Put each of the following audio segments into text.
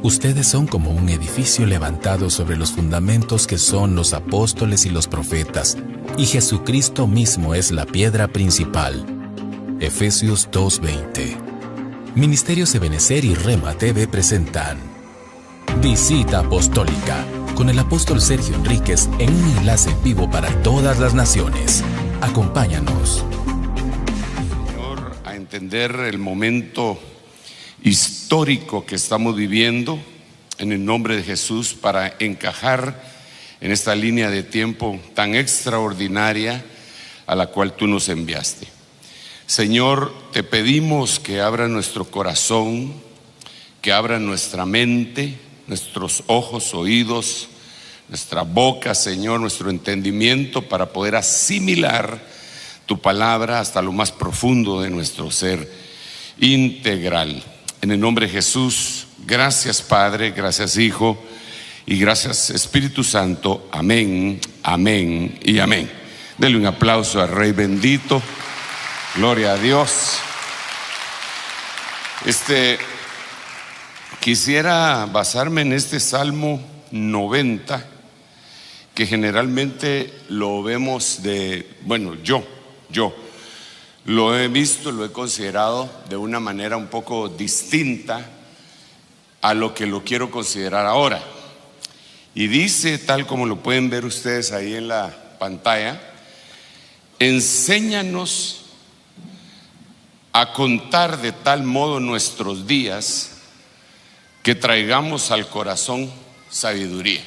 Ustedes son como un edificio levantado sobre los fundamentos que son los apóstoles y los profetas, y Jesucristo mismo es la piedra principal. Efesios 2:20. Ministerios Ebenecer y Rema TV presentan Visita Apostólica, con el apóstol Sergio Enríquez en un enlace en vivo para todas las naciones. Acompáñanos. Señor, a entender el momento histórico que estamos viviendo en el nombre de Jesús, para encajar en esta línea de tiempo tan extraordinaria a la cual tú nos enviaste. Señor, te pedimos que abra nuestro corazón, que abra nuestra mente, nuestros ojos, oídos, nuestra boca, Señor, nuestro entendimiento, para poder asimilar tu palabra hasta lo más profundo de nuestro ser integral. En el nombre de Jesús, gracias Padre, gracias Hijo y gracias Espíritu Santo. Amén, amén y amén. Denle un aplauso al Rey bendito. Gloria a Dios. Quisiera basarme en este Salmo 90, que generalmente lo vemos yo lo he visto, lo he considerado de una manera un poco distinta a lo que lo quiero considerar ahora. Y dice, tal como lo pueden ver ustedes ahí en la pantalla: enséñanos a contar de tal modo nuestros días que traigamos al corazón sabiduría.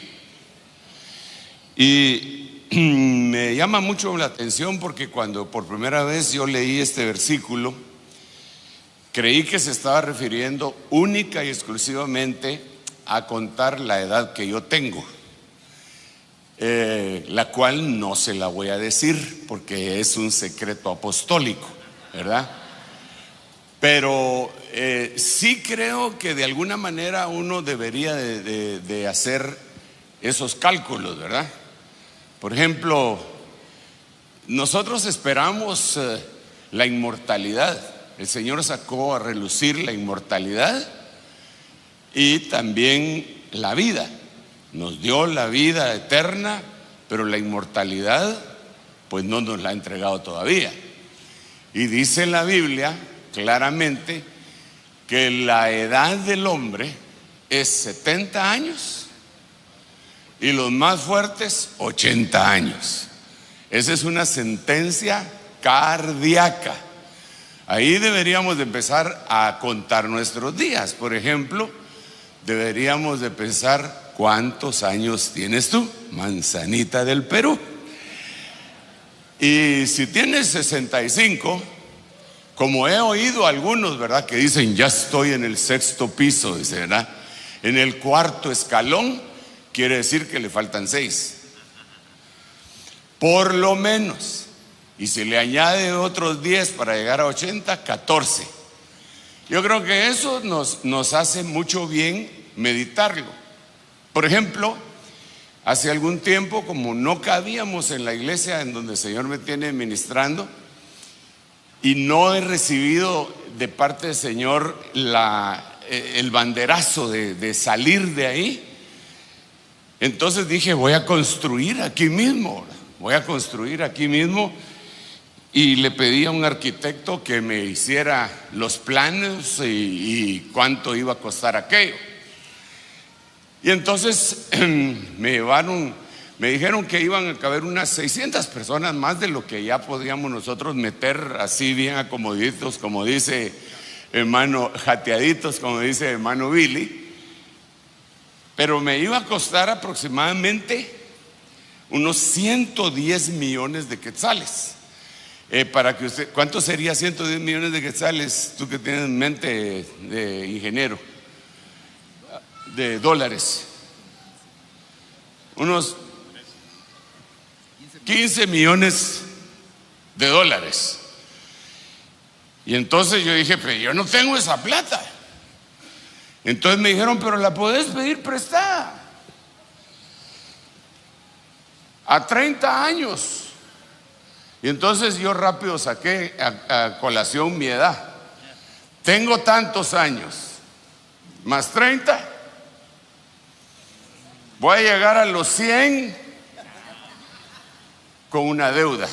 Y me llama mucho la atención porque cuando por primera vez yo leí este versículo, creí que se estaba refiriendo única y exclusivamente a contar la edad que yo tengo, la cual no se la voy a decir porque es un secreto apostólico, ¿verdad? Pero sí creo que de alguna manera uno debería de hacer esos cálculos, ¿verdad? Por ejemplo, nosotros esperamos la inmortalidad. El Señor sacó a relucir la inmortalidad y también la vida. Nos dio la vida eterna, pero la inmortalidad pues no nos la ha entregado todavía. Y dice la Biblia claramente que la edad del hombre es 70 años y los más fuertes 80 años. Esa es una sentencia cardíaca. Ahí deberíamos de empezar a contar nuestros días. Por ejemplo, deberíamos de pensar: ¿cuántos años tienes tú, manzanita del Perú? Y si tienes 65, como he oído algunos, ¿verdad?, que dicen: ya estoy en el 6º piso, dice, ¿verdad? En el 4º escalón, quiere decir que le faltan 6. Por lo menos. Y si le añade otros 10 para llegar a 80, 14. Yo creo que eso nos hace mucho bien meditarlo. Por ejemplo, hace algún tiempo, como no cabíamos en la iglesia en donde el Señor me tiene ministrando, y no he recibido de parte del Señor el banderazo de salir de ahí, entonces dije: voy a construir aquí mismo, y le pedí a un arquitecto que me hiciera los planos y cuánto iba a costar aquello. Y entonces me dijeron que iban a caber unas 600 personas más de lo que ya podíamos nosotros meter así bien acomoditos, como dice hermano, jateaditos, como dice hermano Billy. Pero me iba a costar aproximadamente unos 110 millones de quetzales. Para que usted, ¿cuánto sería 110 millones de quetzales? Tú que tienes mente de ingeniero, de dólares. Unos 15 millones de dólares. Y entonces yo dije: pero yo no tengo esa plata. Entonces me dijeron: pero la podés pedir prestada a 30 años. Y entonces yo rápido saqué a colación mi edad. Tengo tantos años, más 30, voy a llegar a los 100 con una deuda.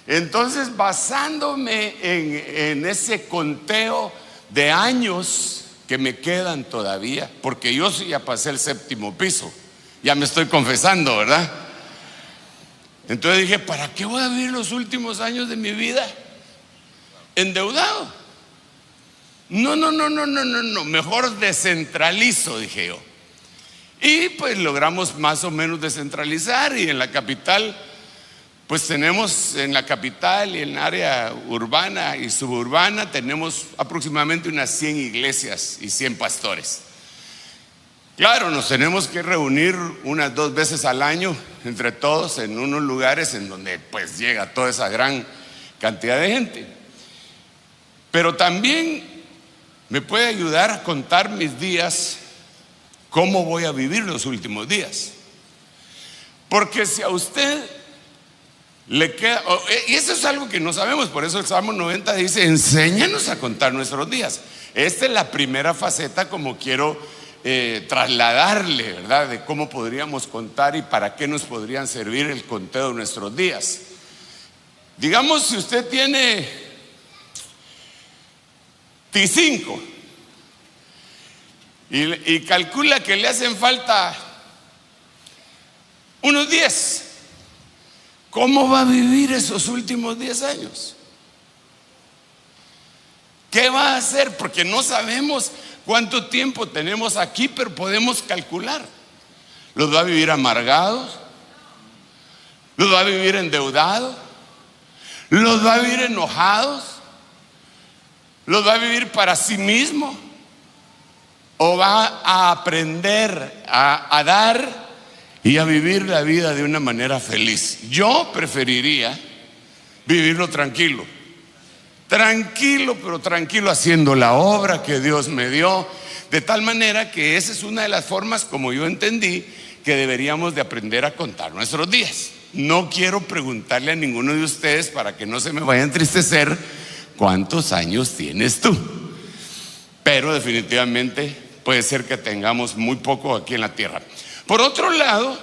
Entonces, basándome en ese conteo de años que me quedan todavía, porque yo sí ya pasé el 7º piso, ya me estoy confesando, ¿verdad? Entonces dije, ¿para qué voy a vivir los últimos años de mi vida endeudado? No, mejor descentralizo, dije yo. Y pues logramos más o menos descentralizar, y en la capital, pues tenemos en la capital y en el área urbana y suburbana, tenemos aproximadamente unas 100 iglesias y 100 pastores. Claro, nos tenemos que reunir unas 2 veces al año entre todos en unos lugares en donde pues llega toda esa gran cantidad de gente. Pero también me puede ayudar a contar mis días, cómo voy a vivir los últimos días. Porque si a usted le queda, y eso es algo que no sabemos, por eso el Salmo 90 dice, enséñanos a contar nuestros días. Esta es la primera faceta como quiero trasladarle, ¿verdad? De cómo podríamos contar y para qué nos podrían servir el conteo de nuestros días. Digamos, si usted tiene T5 y calcula que le hacen falta unos 10, ¿cómo va a vivir esos últimos 10 años? ¿Qué va a hacer? Porque no sabemos cuánto tiempo tenemos aquí, pero podemos calcular. ¿Los va a vivir amargados? ¿Los va a vivir endeudados? ¿Los va a vivir enojados? ¿Los va a vivir para sí mismo? ¿O va a aprender a dar y a vivir la vida de una manera feliz? Yo preferiría vivirlo tranquilo, pero tranquilo, haciendo la obra que Dios me dio, de tal manera que esa es una de las formas como yo entendí que deberíamos de aprender a contar nuestros días. No quiero preguntarle a ninguno de ustedes, para que no se me vaya a entristecer, ¿cuántos años tienes tú? Pero definitivamente puede ser que tengamos muy poco aquí en la tierra. Por otro lado,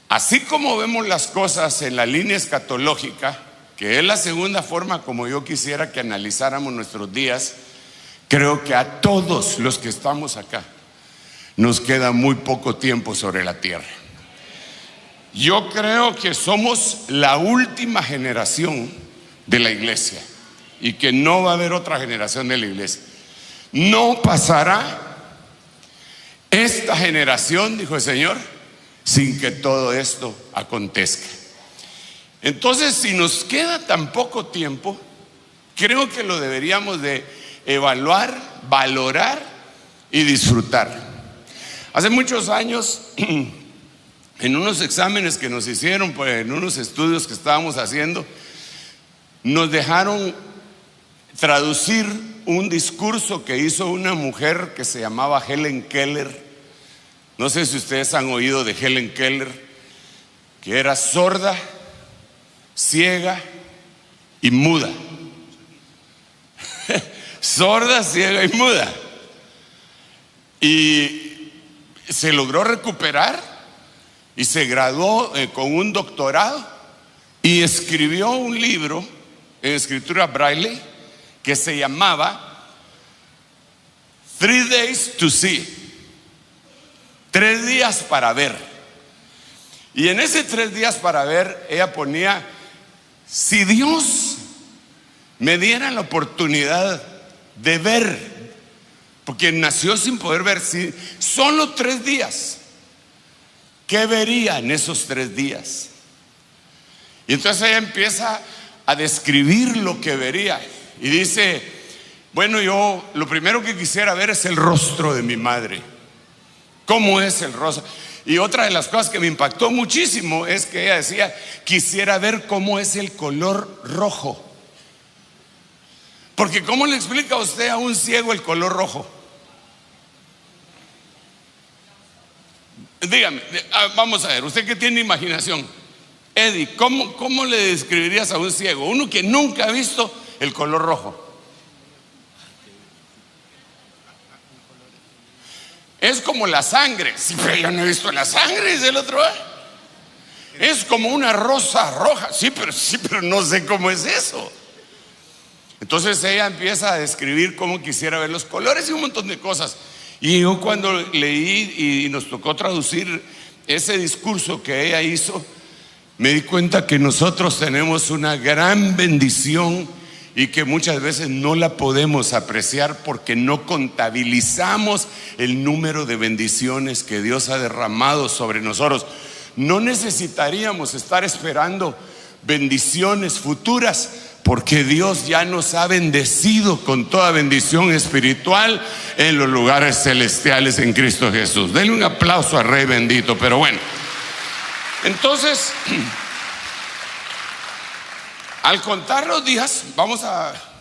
así como vemos las cosas en la línea escatológica, que es la segunda forma como yo quisiera que analizáramos nuestros días, creo que a todos los que estamos acá nos queda muy poco tiempo sobre la tierra. Yo creo que somos la última generación de la iglesia y que no va a haber otra generación de la iglesia. No pasará esta generación, dijo el Señor, sin que todo esto acontezca. Entonces, si nos queda tan poco tiempo, creo que lo deberíamos de evaluar, valorar y disfrutar. Hace muchos años, en unos exámenes que nos hicieron, pues, en unos estudios que estábamos haciendo, nos dejaron traducir un discurso que hizo una mujer que se llamaba Helen Keller. No sé si ustedes han oído de Helen Keller, que era sorda, ciega y muda. Sorda, ciega y muda. Y se logró recuperar y se graduó con un doctorado y escribió un libro en escritura braille que se llamaba 3 Days to See, 3 días para ver. Y en ese 3 días para ver, ella ponía: si Dios me diera la oportunidad de ver, porque nació sin poder ver, si solo 3 días, ¿qué vería en esos 3 días? Y entonces ella empieza a describir lo que vería y dice: bueno, yo lo primero que quisiera ver es el rostro de mi madre. ¿Cómo es el rostro? Y otra de las cosas que me impactó muchísimo es que ella decía: quisiera ver cómo es el color rojo. Porque ¿cómo le explica a usted a un ciego el color rojo? Dígame, vamos a ver, usted que tiene imaginación, Eddie, ¿cómo le describirías a un ciego? Uno que nunca ha visto el color rojo. es como la sangre. Sí, pero yo no he visto la sangre, dice el otro. Es como una rosa roja. Sí, pero no sé cómo es eso. Entonces ella empieza a describir cómo quisiera ver los colores y un montón de cosas. Y yo cuando leí y nos tocó traducir ese discurso que ella hizo, me di cuenta que nosotros tenemos una gran bendición y que muchas veces no la podemos apreciar porque no contabilizamos el número de bendiciones que Dios ha derramado sobre nosotros. No necesitaríamos estar esperando bendiciones futuras, porque Dios ya nos ha bendecido con toda bendición espiritual en los lugares celestiales en Cristo Jesús. Denle un aplauso al Rey bendito. Pero bueno, entonces, al contar los días,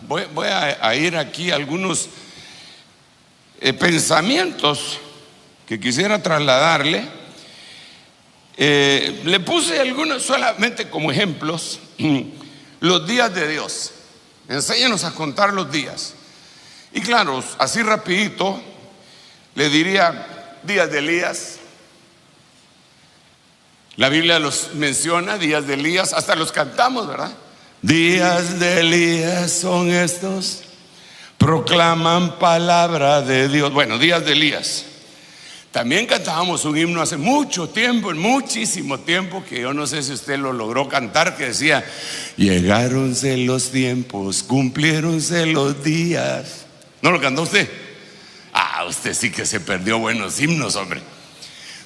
voy a ir aquí a algunos pensamientos que quisiera trasladarle. Le puse algunos solamente como ejemplos. Los días de Dios. Enséñanos a contar los días. Y claro, así rapidito le diría días de Elías. La Biblia los menciona, días de Elías, hasta los cantamos, ¿verdad? Días de Elías son estos, proclaman palabra de Dios. Bueno, días de Elías. También cantábamos un himno hace mucho tiempo, muchísimo tiempo, que yo no sé si usted lo logró cantar, que decía: llegáronse los tiempos, cumpliéronse los días. ¿No lo cantó usted? Usted sí que se perdió buenos himnos, hombre.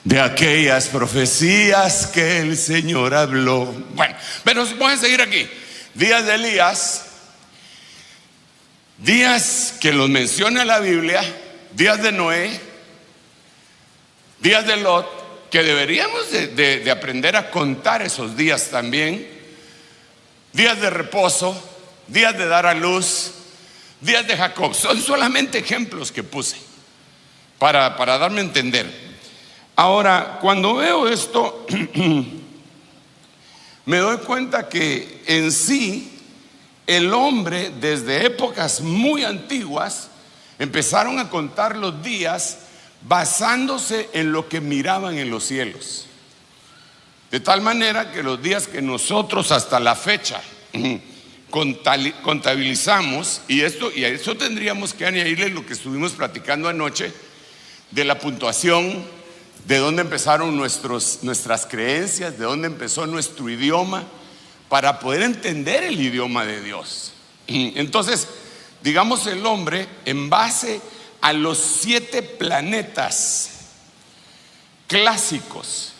De aquellas profecías que el Señor habló. Bueno, pero voy a seguir aquí. Días de Elías, días que los menciona la Biblia, días de Noé, días de Lot, que deberíamos de aprender a contar esos días también. Días de reposo, días de dar a luz, días de Jacob. Son solamente ejemplos que puse para darme a entender. Ahora, cuando veo esto, me doy cuenta que en sí el hombre, desde épocas muy antiguas, empezaron a contar los días basándose en lo que miraban en los cielos. De tal manera que los días que nosotros hasta la fecha contabilizamos, y a eso tendríamos que añadirle lo que estuvimos platicando anoche, de la puntuación, de dónde empezaron nuestras creencias, de dónde empezó nuestro idioma, para poder entender el idioma de Dios. Entonces, digamos, el hombre, en base a los 7 planetas clásicos,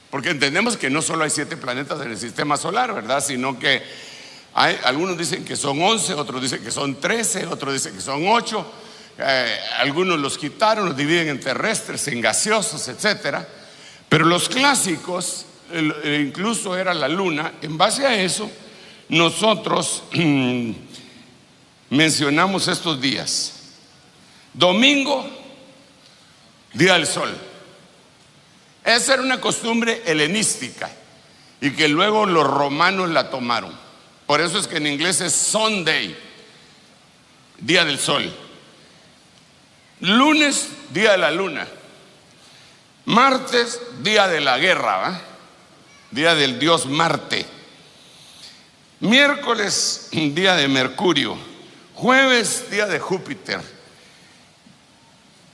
porque entendemos que no solo hay 7 planetas en el sistema solar, ¿verdad? Sino que algunos dicen que son 11, otros dicen que son 13, otros dicen que son 8. Algunos los quitaron, los dividen en terrestres, en gaseosos, etcétera. Pero los clásicos, incluso era la luna. En base a eso, nosotros mencionamos estos días. Domingo, día del sol. Esa era una costumbre helenística y que luego los romanos la tomaron. Por eso es que en inglés es Sunday, día del sol. Lunes, día de la luna. Martes, día de la guerra, ¿va? Día del dios Marte. Miércoles, día de Mercurio. Jueves, día de Júpiter.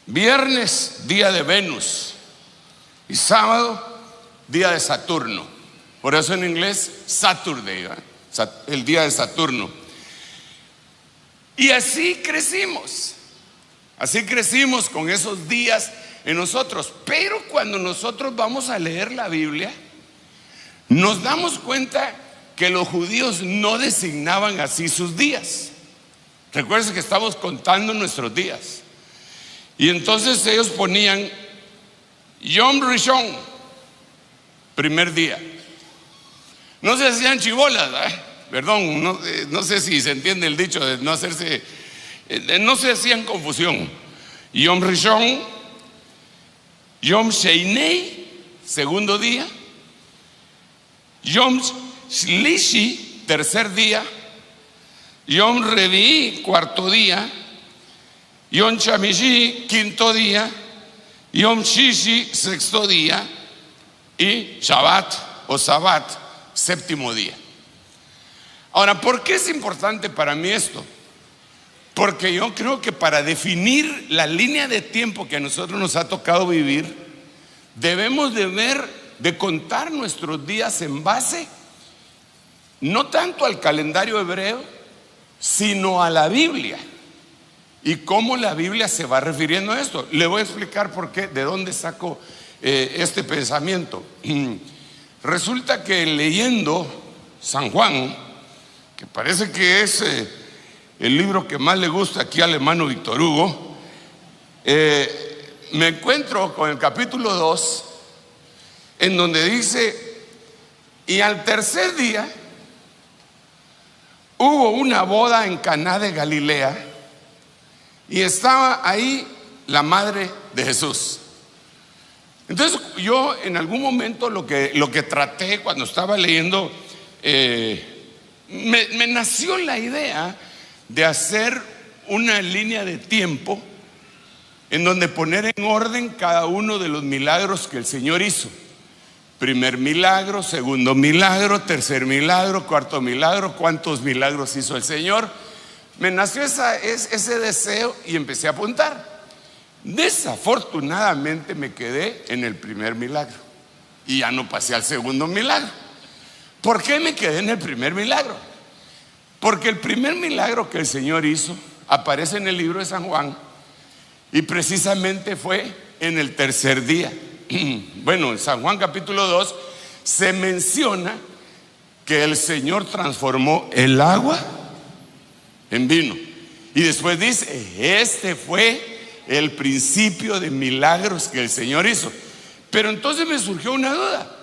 Viernes, día de Venus. Y sábado, día de Saturno. Por eso en inglés, Saturday, ¿va? El día de Saturno. Y así crecimos. Así crecimos con esos días en nosotros. Pero cuando nosotros vamos a leer la Biblia, nos damos cuenta que los judíos no designaban así sus días. Recuerden que estamos contando nuestros días. Y entonces ellos ponían Yom Rishon, primer día. No se hacían chibolas, perdón, no sé si se entiende el dicho de no hacerse, no se hacían confusión. Yom Rishon, Yom Sheinei, segundo día, Yom Shlishi, tercer día, Yom Revi'i, cuarto día, Yom Shamishi, quinto día, Yom Shishi, sexto día, y Shabbat o Sabbat, séptimo día. Ahora, ¿por qué es importante para mí esto? Porque yo creo que para definir la línea de tiempo que a nosotros nos ha tocado vivir, debemos de contar nuestros días en base no tanto al calendario hebreo, sino a la Biblia y cómo la Biblia se va refiriendo a esto. Le voy a explicar por qué, de dónde saco este pensamiento. Resulta que leyendo San Juan, que parece que es el libro que más le gusta aquí al hermano Víctor Hugo, me encuentro con el capítulo 2, en donde dice: y al tercer día hubo una boda en Caná de Galilea, y estaba ahí la madre de Jesús. Entonces yo en algún momento lo que traté cuando estaba leyendo, me nació la idea de hacer una línea de tiempo en donde poner en orden cada uno de los milagros que el Señor hizo. Primer milagro, segundo milagro, tercer milagro, cuarto milagro. ¿Cuántos milagros hizo el Señor? Me nació ese deseo y empecé a apuntar. Desafortunadamente me quedé en el primer milagro y ya no pasé al segundo milagro. ¿Por qué me quedé en el primer milagro? Porque el primer milagro que el Señor hizo aparece en el libro de San Juan, y precisamente fue en el tercer día. Bueno, en San Juan capítulo 2 se menciona que el Señor transformó el agua en vino, y después dice: este fue el principio de milagros que el Señor hizo. Pero entonces me surgió una duda: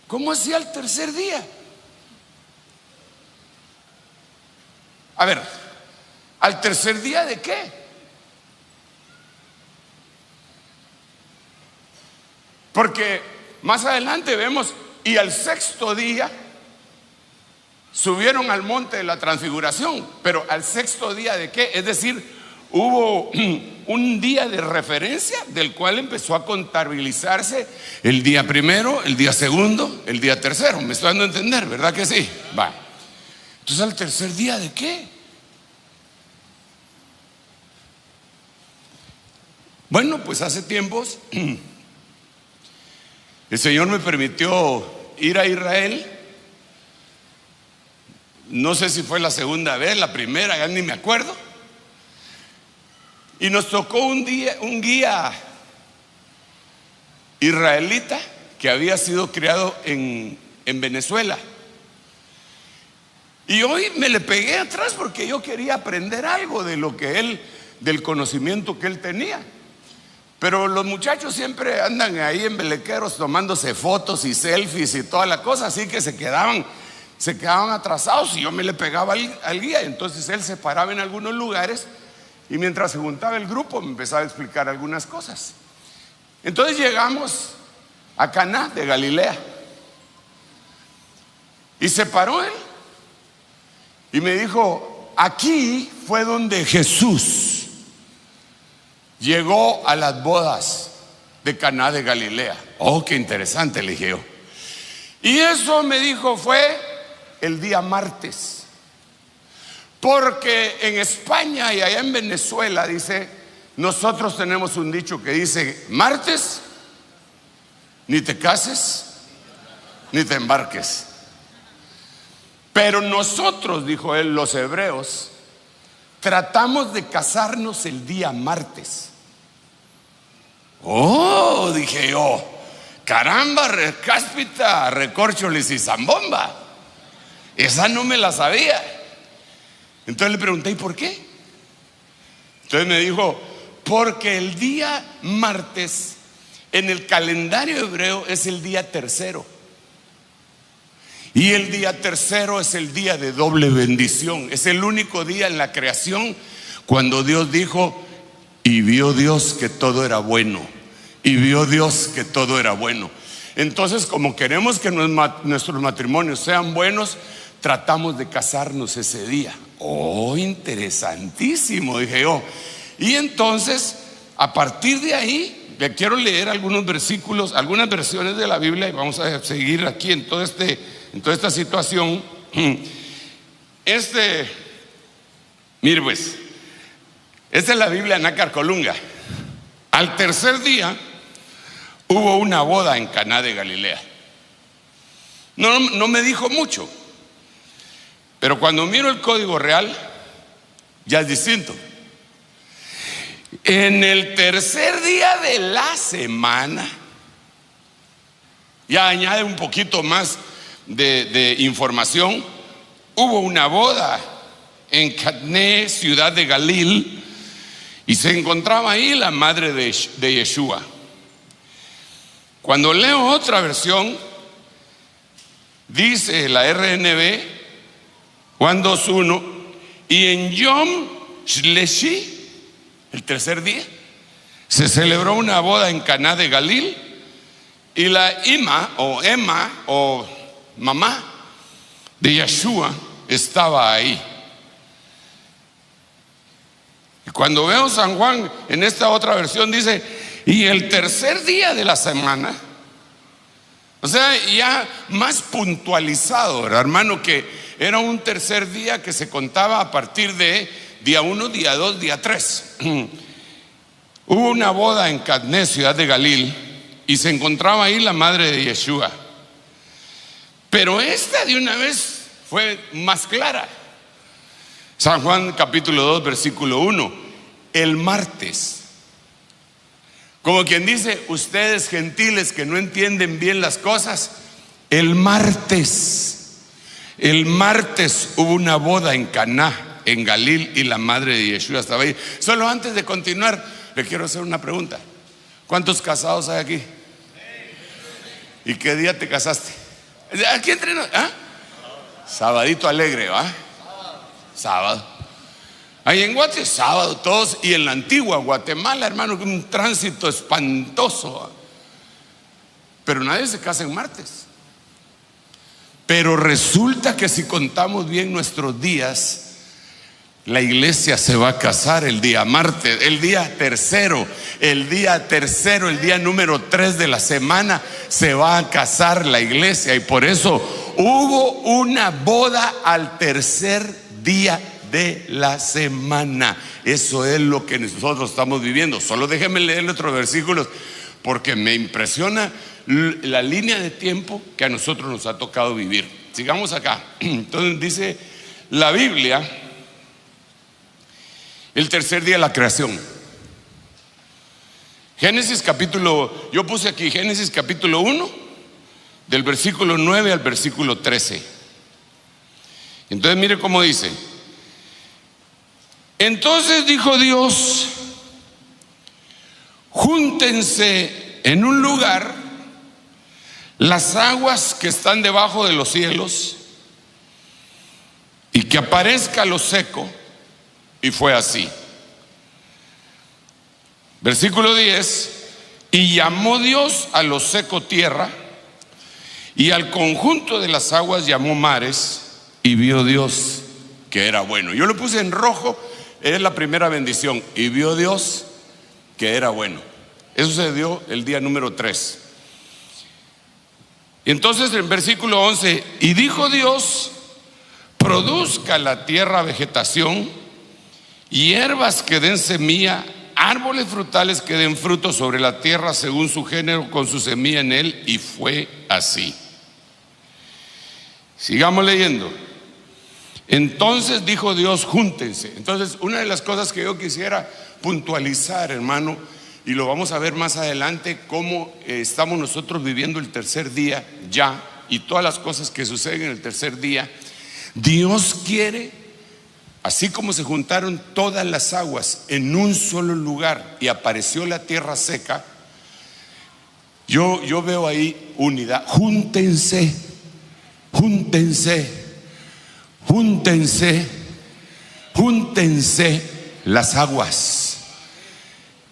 ¿cómo hacía el tercer día? A ver, ¿al tercer día de qué? Porque más adelante vemos: y al sexto día subieron al monte de la transfiguración. Pero ¿al sexto día de qué? Es decir, hubo un día de referencia del cual empezó a contabilizarse el día primero, el día segundo, el día tercero. Me estoy dando a entender, ¿verdad que sí? Va. Entonces, ¿al tercer día de qué? Bueno, pues hace tiempos el Señor me permitió ir a Israel. No sé si fue la segunda vez, la primera, ya ni me acuerdo. Y nos tocó un guía israelita que había sido criado en Venezuela. Y hoy me le pegué atrás porque yo quería aprender algo de lo que del conocimiento que él tenía. Pero los muchachos siempre andan ahí en belequeros tomándose fotos y selfies y toda la cosa, así que se quedaban atrasados, y yo me le pegaba al guía. Entonces él se paraba en algunos lugares, y mientras se juntaba el grupo me empezaba a explicar algunas cosas. Entonces llegamos a Caná de Galilea, y se paró él y me dijo: aquí fue donde Jesús llegó a las bodas de Caná de Galilea. Oh, qué interesante, le dije yo. Y eso, me dijo, fue el día martes. Porque en España y allá en Venezuela, dice, nosotros tenemos un dicho que dice: martes, ni te cases, ni te embarques. Pero nosotros, dijo él, los hebreos, tratamos de casarnos el día martes. Oh, dije yo, caramba, recáspita, recorcholis y zambomba. Esa no me la sabía. Entonces le pregunté: ¿y por qué? Entonces me dijo: porque el día martes en el calendario hebreo es el día tercero, y el día tercero es el día de doble bendición. Es el único día en la creación cuando Dios dijo: y vio Dios que todo era bueno, y vio Dios que todo era bueno. Entonces, como queremos que nuestros matrimonios sean buenos, tratamos de casarnos ese día. Oh, interesantísimo, dije yo. Y entonces, a partir de ahí, le quiero leer algunos versículos, algunas versiones de la Biblia, y vamos a seguir aquí en toda esta situación. Mire pues, esta es la Biblia Nácar Colunga. Al tercer día hubo una boda en Caná de Galilea. No me dijo mucho, pero cuando miro el código real ya es distinto. En el tercer día de la semana, ya añade un poquito más de información, hubo una boda en Caná, ciudad de Galil, y se encontraba ahí la madre de Yeshua. Cuando leo otra versión, dice la RNB, Juan 2:1, y en Yom Shleshi, el tercer día, se celebró una boda en Caná de Galil, y la Emma o mamá de Yeshua estaba ahí. Y cuando veo San Juan en esta otra versión dice, y el tercer día de la semana, o sea, ya más puntualizado, ¿verdad, hermano? Que era un tercer día que se contaba a partir de día 1, día 2, día 3. Hubo una boda en Caná, ciudad de Galil, y se encontraba ahí la madre de Yeshua. Pero esta de una vez fue más clara. San Juan capítulo 2 versículo 1, el martes. Como quien dice, ustedes gentiles que no entienden bien las cosas, el martes hubo una boda en Caná, en Galil, y la madre de Yeshua estaba ahí. Solo antes de continuar, le quiero hacer una pregunta. ¿Cuántos casados hay aquí? ¿Y qué día te casaste? ¿Aquí entrenó? ¿Ah? Sabadito alegre, ¿va? Sábado. Ahí en Guatemala, sábado todos. Y en la antigua Guatemala, hermano, un tránsito espantoso, ¿va? Pero nadie se casa en martes. Pero resulta que si contamos bien nuestros días, la iglesia se va a casar el día martes, el día tercero, el día número 3 de la semana se va a casar la iglesia. Y por eso hubo una boda al tercer día de la semana. Eso es lo que nosotros estamos viviendo. Solo déjenme leer otros versículos porque me impresiona la línea de tiempo que a nosotros nos ha tocado vivir. Sigamos acá. Entonces dice la Biblia, el tercer día de la creación. Yo puse aquí Génesis capítulo 1, del versículo 9 al versículo 13. Entonces mire cómo dice. Entonces dijo Dios, júntense en un lugar las aguas que están debajo de los cielos y que aparezca lo seco. Y fue así. Versículo 10. Y llamó Dios a lo seco tierra, y al conjunto de las aguas llamó mares, y vio Dios que era bueno. Yo lo puse en rojo, es la primera bendición. Y vio Dios que era bueno. Eso se dio el día número 3. Y entonces en versículo 11, y dijo Dios, produzca la tierra vegetación, hierbas que den semilla, árboles frutales que den fruto sobre la tierra según su género, con su semilla en él. Y fue así. Sigamos leyendo. Entonces dijo Dios, júntense. Entonces, una de las cosas que yo quisiera puntualizar, hermano, y lo vamos a ver más adelante, cómo estamos nosotros viviendo el tercer día ya, y todas las cosas que suceden en el tercer día. Dios quiere, así como se juntaron todas las aguas en un solo lugar y apareció la tierra seca, yo veo ahí unidad. Júntense, júntense, júntense, júntense las aguas.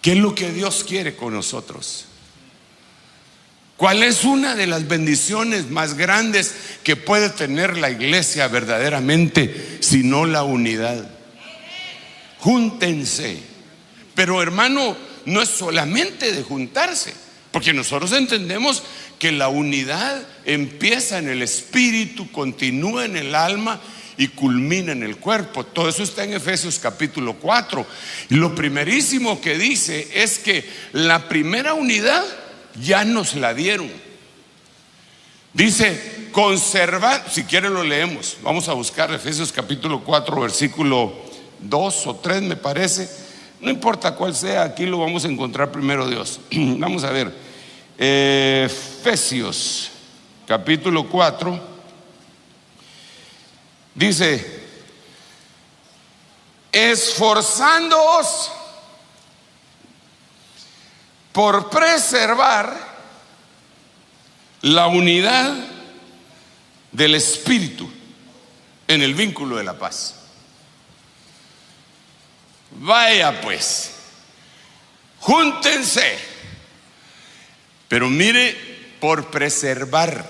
¿Qué es lo que Dios quiere con nosotros? ¿Cuál es una de las bendiciones más grandes que puede tener la iglesia verdaderamente, sino la unidad? Júntense. Pero hermano, no es solamente de juntarse, porque nosotros entendemos que la unidad empieza en el espíritu, continúa en el alma y culmina en el cuerpo. Todo eso está en Efesios capítulo 4. Y lo primerísimo que dice es que la primera unidad ya nos la dieron. Dice conservar, si quieren lo leemos. Vamos a buscar Efesios capítulo 4, versículo 2 o 3 me parece. No importa cuál sea, aquí lo vamos a encontrar primero Dios. Vamos a ver. Efesios capítulo 4 dice: esforzándoos por preservar la unidad del espíritu en el vínculo de la paz. Vaya pues, júntense, pero mire, por preservar.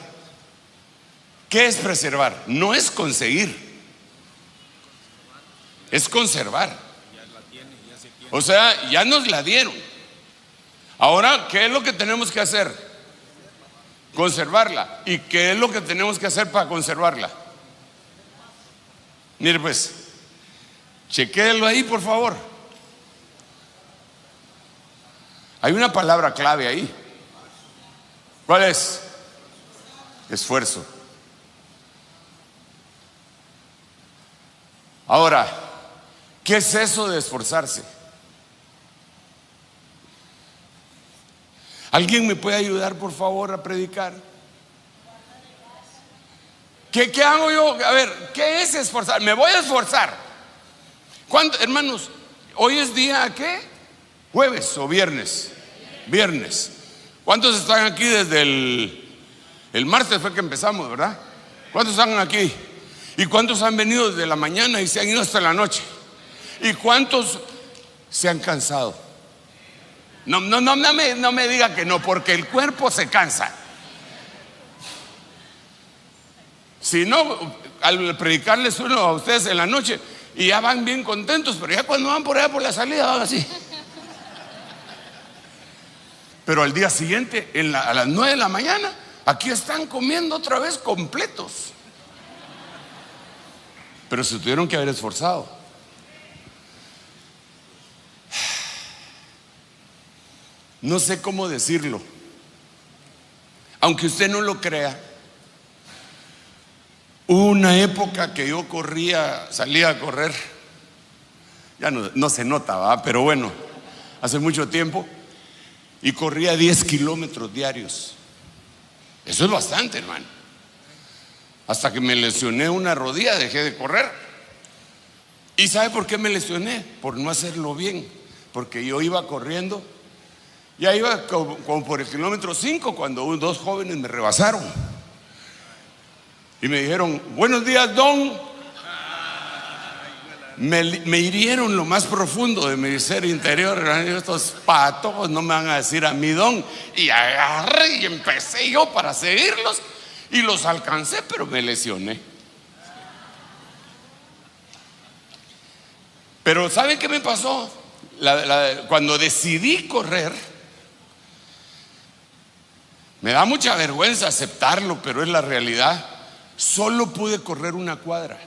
¿Qué es preservar? No es conseguir, es conservar. O sea, ya nos la dieron. Ahora, ¿qué es lo que tenemos que hacer? Conservarla. ¿Y qué es lo que tenemos que hacer para conservarla? Mire pues, chequéelo ahí por favor. Hay una palabra clave ahí. ¿Cuál es? Esfuerzo. Ahora, ¿qué es eso de esforzarse? ¿Alguien me puede ayudar por favor a predicar? ¿Qué hago yo? A ver, ¿qué es esforzar? Me voy a esforzar. ¿Cuándo, hermanos? ¿Hoy es día qué? ¿Jueves o viernes? Viernes. ¿Cuántos están aquí desde el martes fue que empezamos, verdad? ¿Cuántos están aquí? ¿Y cuántos han venido desde la mañana y se han ido hasta la noche? ¿Y cuántos se han cansado? No me diga que no, porque el cuerpo se cansa. Si no, al predicarles uno a ustedes en la noche y ya van bien contentos, pero ya cuando van por allá por la salida van así. Pero al día siguiente, a las 9 de la mañana, aquí están comiendo otra vez completos. Pero se tuvieron que haber esforzado. No sé cómo decirlo, aunque usted no lo crea. Hubo una época que yo salía a correr. Ya no se nota, ¿verdad? Pero bueno, hace mucho tiempo. Y corría 10 kilómetros diarios. Eso es bastante, hermano. Hasta que me lesioné una rodilla, dejé de correr. ¿Y sabe por qué me lesioné? Por no hacerlo bien. Porque yo iba corriendo. Ya iba como por el kilómetro 5 cuando dos jóvenes me rebasaron y me dijeron: buenos días, don. Me hirieron lo más profundo de mi ser interior. Estos patojos no me van a decir a mí don. Y agarré y empecé yo para seguirlos y los alcancé, pero me lesioné. Pero ¿saben qué me pasó? Cuando decidí correr, me da mucha vergüenza aceptarlo, pero es la realidad. Solo pude correr una cuadra.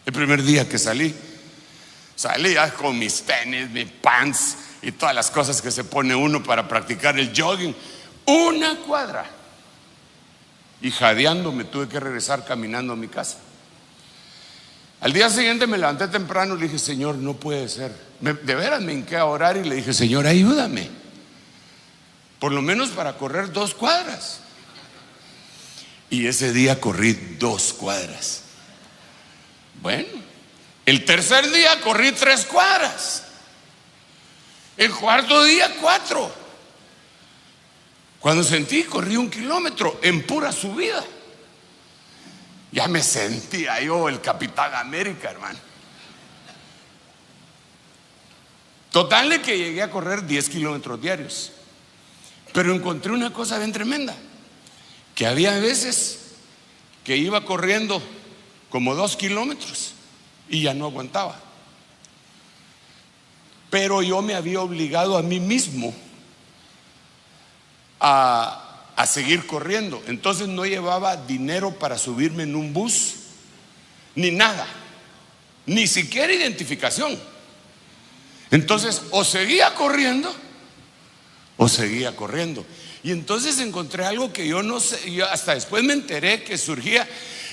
El primer día que salí ya con mis tenis, mis pants y todas las cosas que se pone uno para practicar el jogging. Una cuadra. Y jadeando me tuve que regresar caminando a mi casa. Al día siguiente me levanté temprano y le dije: Señor, no puede ser. De veras me hinqué a orar y le dije: Señor, ayúdame. Por lo menos para correr 2 cuadras. Y ese día corrí 2 cuadras. Bueno, el tercer día corrí 3 cuadras. El cuarto día 4. Cuando corrí 1 kilómetro en pura subida. Ya me sentía yo el Capitán América, hermano. Total de que llegué a correr 10 kilómetros diarios. Pero encontré una cosa bien tremenda, que había veces que iba corriendo como 2 kilómetros y ya no aguantaba. pero yo me había obligado a mí mismo a seguir corriendo. Entonces no llevaba dinero para subirme en un bus, ni nada, ni siquiera identificación. Entonces o seguía corriendo o seguía corriendo. Y entonces encontré algo que yo no sé, yo hasta después me enteré que surgía,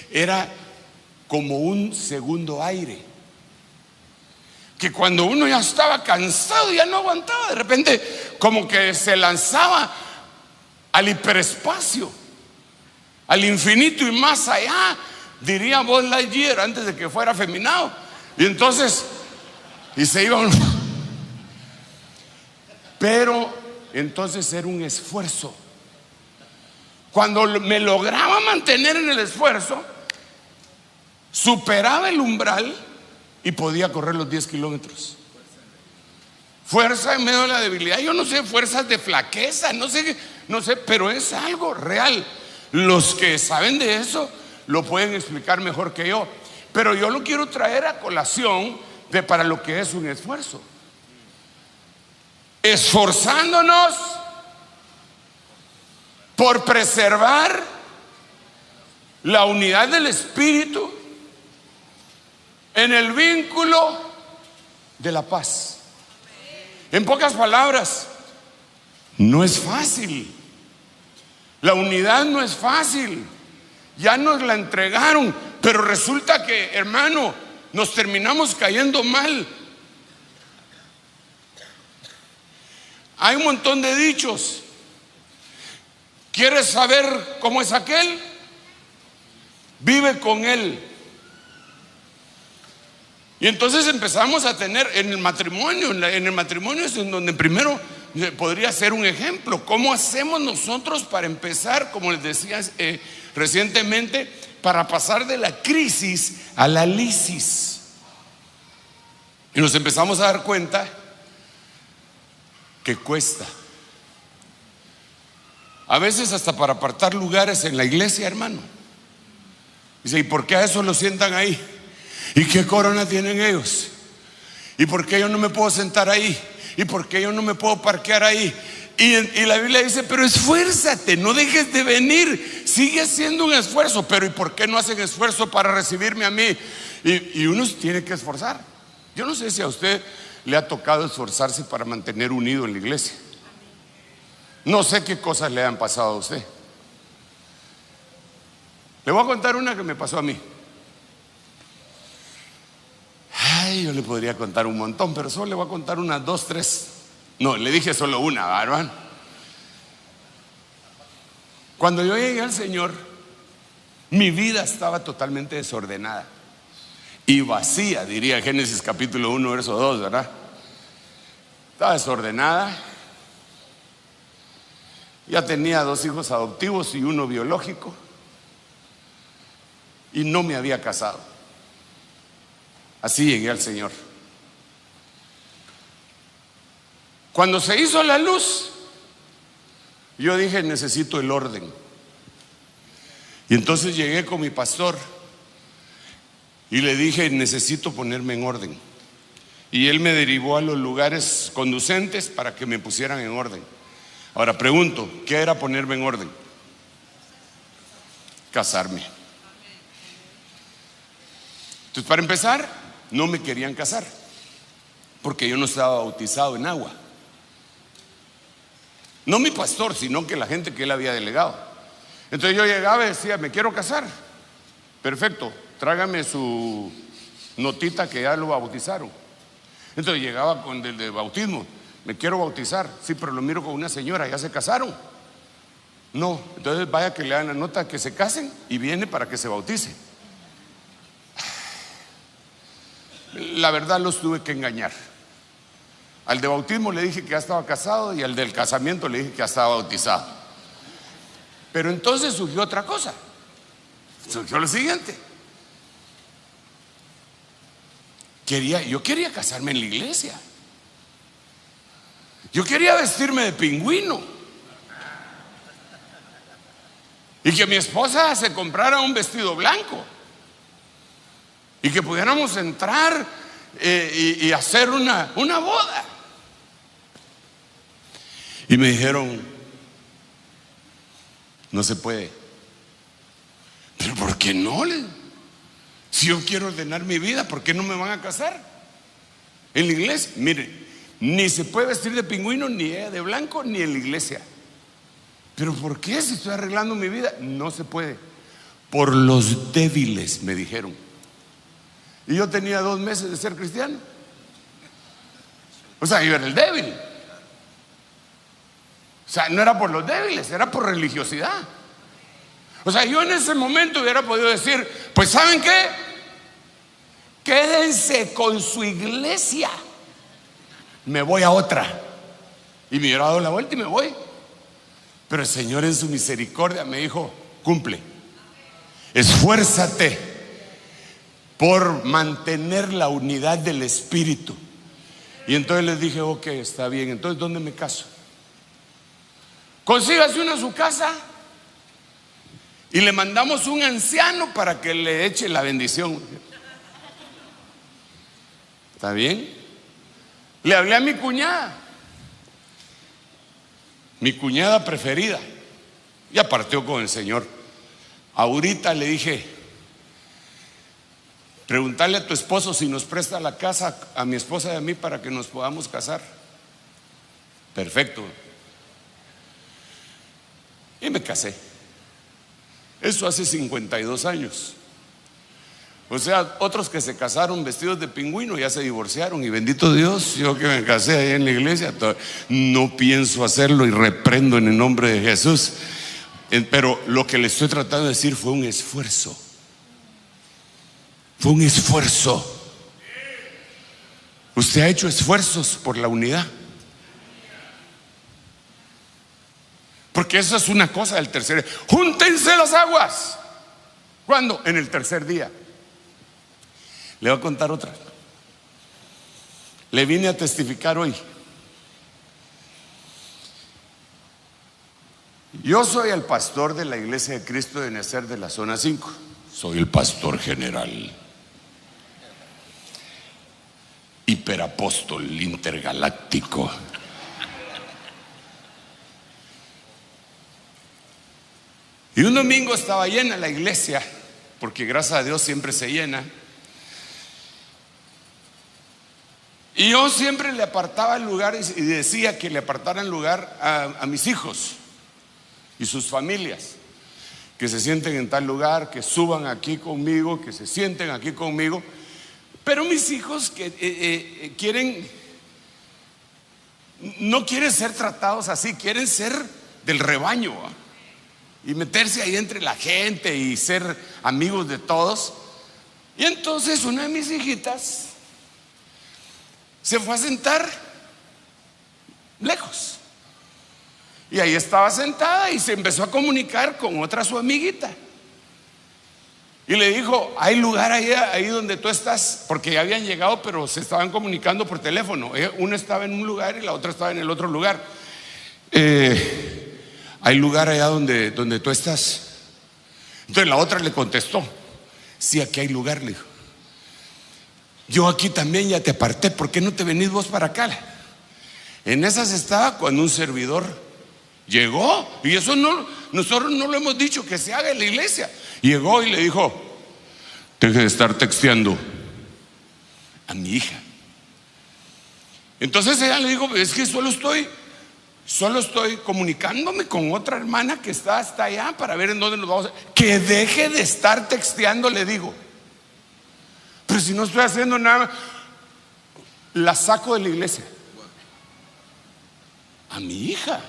era como un segundo aire, que cuando uno ya estaba cansado, ya no aguantaba, de repente como que se lanzaba al hiperespacio, al infinito y más allá, diría Buzz Lightyear antes de que fuera afeminado. Y entonces, y se iba uno. Pero entonces era un esfuerzo. Cuando me lograba mantener en el esfuerzo, superaba el umbral y podía correr los 10 kilómetros. Fuerza en medio de la debilidad. Yo no sé, fuerzas de flaqueza, no sé, pero es algo real. Los que saben de eso lo pueden explicar mejor que yo. Pero yo lo quiero traer a colación para lo que es un esfuerzo. Esforzándonos por preservar la unidad del espíritu en el vínculo de la paz. En pocas palabras, no es fácil. La unidad no es fácil. Ya nos la entregaron, pero resulta que, hermano, nos terminamos cayendo mal. Hay un montón de dichos. ¿Quieres saber cómo es aquel? Vive con él. Y entonces empezamos a tener en el matrimonio es en donde primero podría ser un ejemplo. ¿Cómo hacemos nosotros para empezar, como les decía recientemente, para pasar de la crisis a la lisis? Y nos empezamos a dar cuenta que cuesta. A veces hasta para apartar lugares en la iglesia, hermano. Dice, ¿y por qué a eso lo sientan ahí? ¿Y qué corona tienen ellos? ¿Y por qué yo no me puedo sentar ahí? ¿Y por qué yo no me puedo parquear ahí? Y la Biblia dice, pero esfuérzate, no dejes de venir, sigue haciendo un esfuerzo. Pero ¿y por qué no hacen esfuerzo para recibirme a mí? Y uno tiene que esforzar. Yo no sé si a usted le ha tocado esforzarse para mantener unido en la iglesia. No sé qué cosas le han pasado a usted. Le voy a contar una que me pasó a mí. Ay, yo le podría contar un montón, pero solo le voy a contar unas 2, 3. No, le dije solo una, hermano. Cuando yo llegué al Señor, mi vida estaba totalmente desordenada y vacía, diría Génesis capítulo 1, verso 2, ¿verdad? Estaba desordenada. Ya tenía 2 hijos adoptivos y 1 biológico. Y no me había casado. Así llegué al Señor. Cuando se hizo la luz, yo dije, necesito el orden. Y entonces llegué con mi pastor y le dije, necesito ponerme en orden. Y él me derivó a los lugares conducentes para que me pusieran en orden. Ahora pregunto, ¿qué era ponerme en orden? Casarme. Entonces, para empezar, no me querían casar porque yo no estaba bautizado en agua. No mi pastor, sino que la gente que él había delegado. Entonces yo llegaba y decía, me quiero casar. Perfecto, trágame su notita que ya lo bautizaron. Entonces llegaba con el de bautismo, me quiero bautizar. Sí, pero lo miro con una señora, ya se casaron. No, entonces vaya que le dan la nota que se casen y viene para que se bautice. La verdad los tuve que engañar. Al de bautismo le dije que ya estaba casado y al del casamiento le dije que ya estaba bautizado. Pero entonces surgió otra cosa. Surgió lo siguiente. Yo quería casarme en la iglesia. Yo quería vestirme de pingüino y que mi esposa se comprara un vestido blanco y que pudiéramos entrar y hacer una boda. Y me dijeron, no se puede. ¿Pero por qué no? Si yo quiero ordenar mi vida, ¿por qué no me van a casar en la iglesia? Mire, ni se puede vestir de pingüino, ni de blanco, ni en la iglesia. ¿Pero por qué? Si estoy arreglando mi vida. No se puede. Por los débiles, me dijeron. Y yo tenía 2 meses de ser cristiano. O sea, yo era el débil. O sea, no era por los débiles, era por religiosidad. O sea, yo en ese momento hubiera podido decir, pues ¿saben qué? Quédense con su iglesia, me voy a otra. Y me hubiera dado la vuelta y me voy. Pero el Señor en su misericordia me dijo, cumple, esfuérzate por mantener la unidad del espíritu. Y entonces les dije, ok, está bien. Entonces, ¿dónde me caso? Consígase uno a su casa y le mandamos un anciano para que le eche la bendición. ¿Está bien? Le hablé a mi cuñada preferida. Ya partió con el Señor. Ahorita le dije, preguntarle a tu esposo si nos presta la casa a mi esposa y a mí para que nos podamos casar. Perfecto. Y me casé. Eso hace 52 años. O sea, otros que se casaron vestidos de pingüino ya se divorciaron. Y bendito Dios, yo que me casé ahí en la iglesia, no pienso hacerlo y reprendo en el nombre de Jesús. Pero lo que le estoy tratando de decir fue un esfuerzo. Fue un esfuerzo. Usted ha hecho esfuerzos por la unidad. Porque eso es una cosa del tercer día. Júntense las aguas. ¿Cuándo? En el tercer día. Le voy a contar otra. Le vine a testificar hoy. Yo soy el pastor de la Iglesia de Cristo de Necer de la zona 5. Soy el pastor general, hiperapóstol intergaláctico. Y un domingo estaba llena la iglesia, porque gracias a Dios siempre se llena. Y yo siempre le apartaba el lugar y decía que le apartaran lugar a mis hijos y sus familias, que se sienten en tal lugar, que suban aquí conmigo, que se sienten aquí conmigo. Pero mis hijos que no quieren ser tratados así, quieren ser del rebaño, ¿eh? Y meterse ahí entre la gente y ser amigos de todos. Y entonces una de mis hijitas se fue a sentar lejos. Y ahí estaba sentada y se empezó a comunicar con otra su amiguita. Y le dijo, hay lugar ahí donde tú estás, porque ya habían llegado, pero se estaban comunicando por teléfono. Una estaba en un lugar y la otra estaba en el otro lugar. Hay lugar allá donde tú estás. Entonces la otra le contestó, sí, aquí hay lugar, le dijo. Yo aquí también ya te aparté, ¿por qué no te venís vos para acá? En esas estaba cuando un servidor llegó, y eso nosotros no lo hemos dicho que se haga en la iglesia. Llegó y le dijo, deje de estar texteando a mi hija. Entonces ella le dijo, es que solo estoy comunicándome con otra hermana que está hasta allá para ver en dónde nos vamos que deje de estar texteando, le digo. Pero si no estoy haciendo nada, la saco de la iglesia. A mi hija.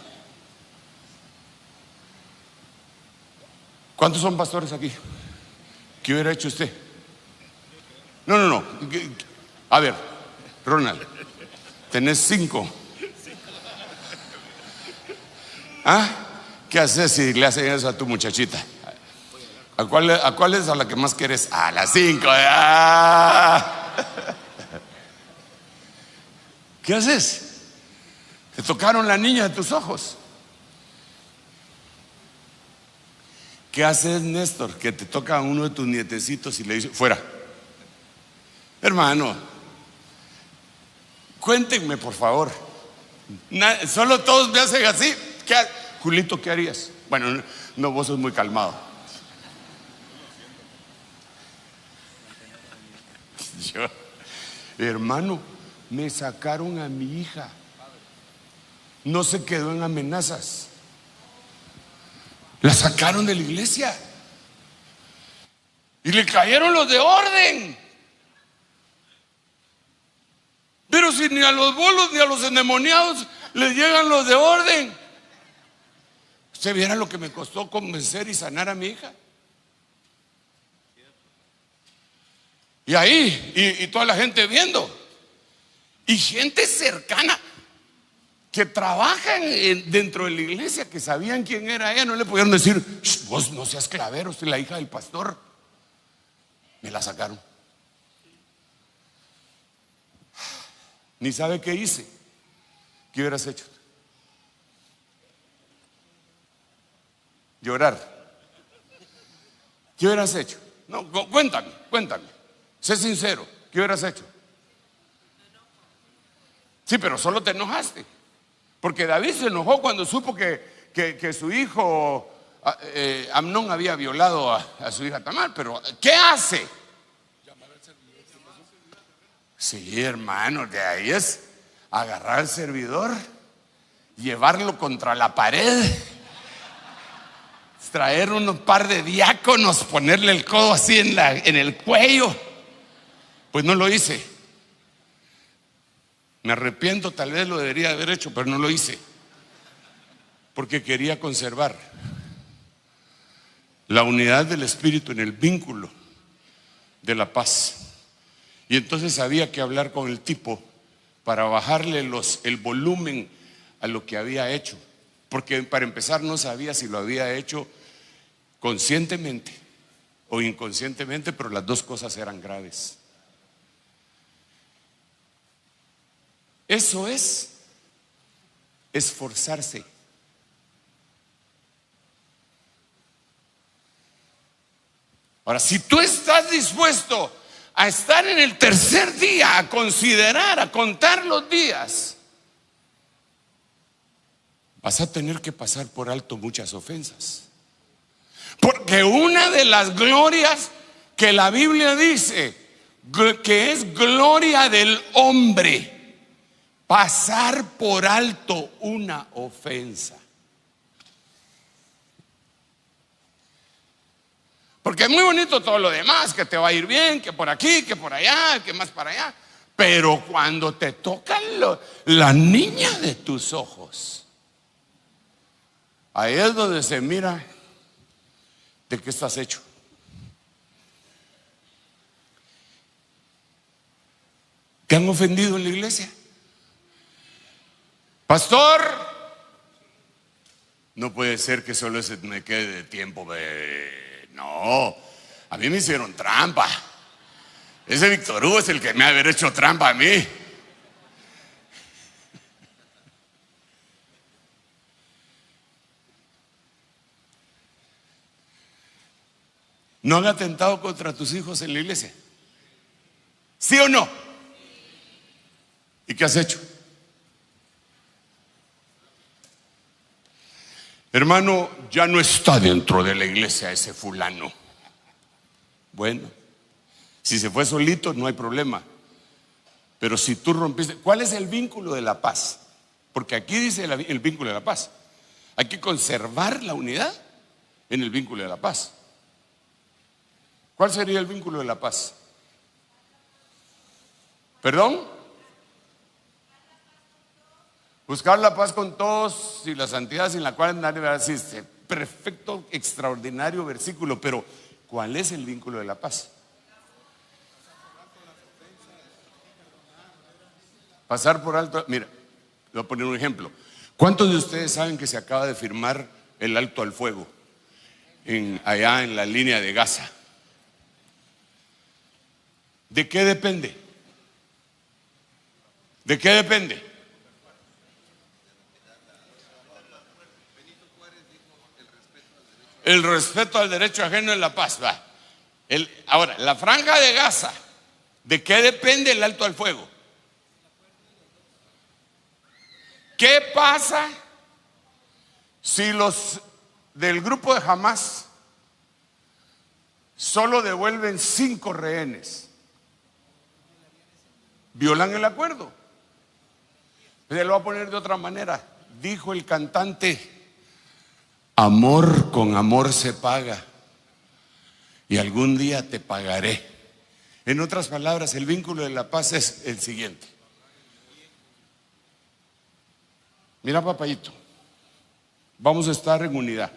¿Cuántos son pastores aquí? ¿Qué hubiera hecho usted? No. A ver, Ronald, tenés 5. ¿Ah? ¿Qué haces si le hacen eso a tu muchachita? ¿A cuál es a la que más quieres? A las 5. ¿Qué haces? Te tocaron la niña de tus ojos. ¿Qué haces, Néstor? Que te toca a uno de tus nietecitos y le dice, fuera. Hermano, cuéntenme por favor, Solo todos me hacen así. Julito, ¿qué harías? Bueno, no, vos sos muy calmado. Yo, hermano, me sacaron a mi hija. No se quedó en amenazas. La sacaron de la iglesia. Y le cayeron los de orden. Pero si ni a los bolos ni a los endemoniados les llegan los de orden. ¿Usted viera lo que me costó convencer y sanar a mi hija? Y ahí, y toda la gente viendo. Y gente cercana que trabajan dentro de la iglesia, que sabían quién era ella, no le pudieron decir: vos no seas clavero, usted es la hija del pastor. Me la sacaron. Ni sabe qué hice. ¿Qué hubieras hecho? Llorar. ¿Qué hubieras hecho? No, cuéntame. Sé sincero. ¿Qué hubieras hecho? Sí, pero solo te enojaste. Porque David se enojó cuando supo que su hijo Amnón había violado a su hija Tamar. Pero ¿qué hace? Sí, hermano, de ahí es agarrar al servidor, llevarlo contra la pared, traer unos par de diáconos, ponerle el codo así en el cuello. Pues no lo hice. Me arrepiento, tal vez lo debería haber hecho, pero no lo hice. Porque quería conservar la unidad del espíritu en el vínculo de la paz. Y entonces había que hablar con el tipo para bajarle el volumen a lo que había hecho. Porque para empezar no sabía si lo había hecho conscientemente o inconscientemente, pero las dos cosas eran graves. Eso es esforzarse. Ahora, si tú estás dispuesto a estar en el tercer día, a considerar, a contar los días, vas a tener que pasar por alto muchas ofensas. Porque una de las glorias que la Biblia dice que es gloria del hombre, pasar por alto una ofensa. Porque es muy bonito todo lo demás, que te va a ir bien, que por aquí, que por allá, que más para allá. Pero cuando te toca la niña de tus ojos, ahí es donde se mira de qué estás hecho. ¿Te han ofendido en la iglesia? Pastor, no puede ser que solo se me quede de tiempo. No, a mí me hicieron trampa. Ese Víctor Hugo es el que me ha haber hecho trampa a mí. ¿No han atentado contra tus hijos en la iglesia? ¿Sí o no? ¿Y qué has hecho? Hermano, ya no está dentro de la iglesia ese fulano. Bueno, si se fue solito no hay problema. Pero si tú rompiste, ¿cuál es el vínculo de la paz? Porque aquí dice el vínculo de la paz. Hay que conservar la unidad en el vínculo de la paz. ¿Cuál sería el vínculo de la paz? ¿Perdón? Buscar la paz con todos y la santidad sin la cual nadie existe. Perfecto, extraordinario versículo, pero ¿cuál es el vínculo de la paz? Pasar por alto. Mira, le voy a poner un ejemplo. ¿Cuántos de ustedes saben que se acaba de firmar el alto al fuego allá en la línea de Gaza? ¿De qué depende? ¿De qué depende? El respeto al derecho ajeno en la paz. Va. Ahora, la franja de Gaza, ¿de qué depende el alto al fuego? ¿Qué pasa si los del grupo de Hamás solo devuelven 5 rehenes? Violan el acuerdo. Se lo voy a poner de otra manera. Dijo el cantante: amor con amor se paga, y algún día te pagaré. En otras palabras, el vínculo de la paz es el siguiente. Mira, papayito, vamos a estar en unidad,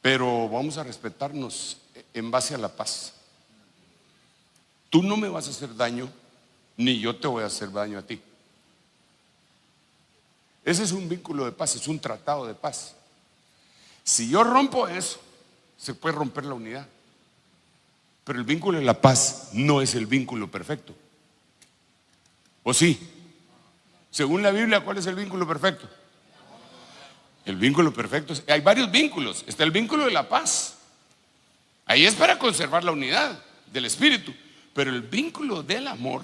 pero vamos a respetarnos en base a la paz. Tú no me vas a hacer daño, ni yo te voy a hacer daño a ti. Ese es un vínculo de paz, es un tratado de paz. Si yo rompo eso, se puede romper la unidad. Pero el vínculo de la paz no es el vínculo perfecto. ¿O sí? Según la Biblia, ¿cuál es el vínculo perfecto? El vínculo perfecto hay varios vínculos. Está el vínculo de la paz. Ahí es para conservar la unidad del espíritu. Pero el vínculo del amor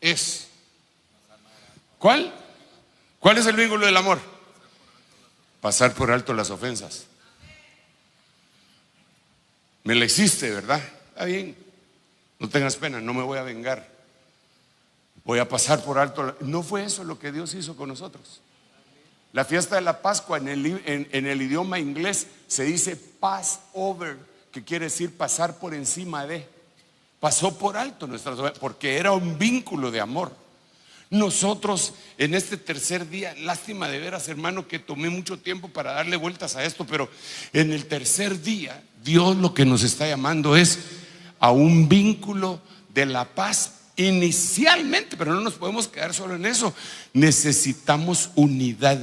es ¿cuál? ¿Cuál es el vínculo del amor? Pasar por alto las ofensas. Me la hiciste, ¿verdad? Está bien, no tengas pena, no me voy a vengar. Voy a pasar por alto. No fue eso lo que Dios hizo con nosotros. La fiesta de la Pascua en el idioma inglés se dice Passover, que quiere decir pasar por encima de. Pasó por alto nuestras ofensas, porque era un vínculo de amor. Nosotros en este tercer día, lástima de veras, hermano, que tomé mucho tiempo para darle vueltas a esto, pero en el tercer día Dios lo que nos está llamando es a un vínculo de la paz inicialmente, pero no nos podemos quedar solo en eso. Necesitamos unidad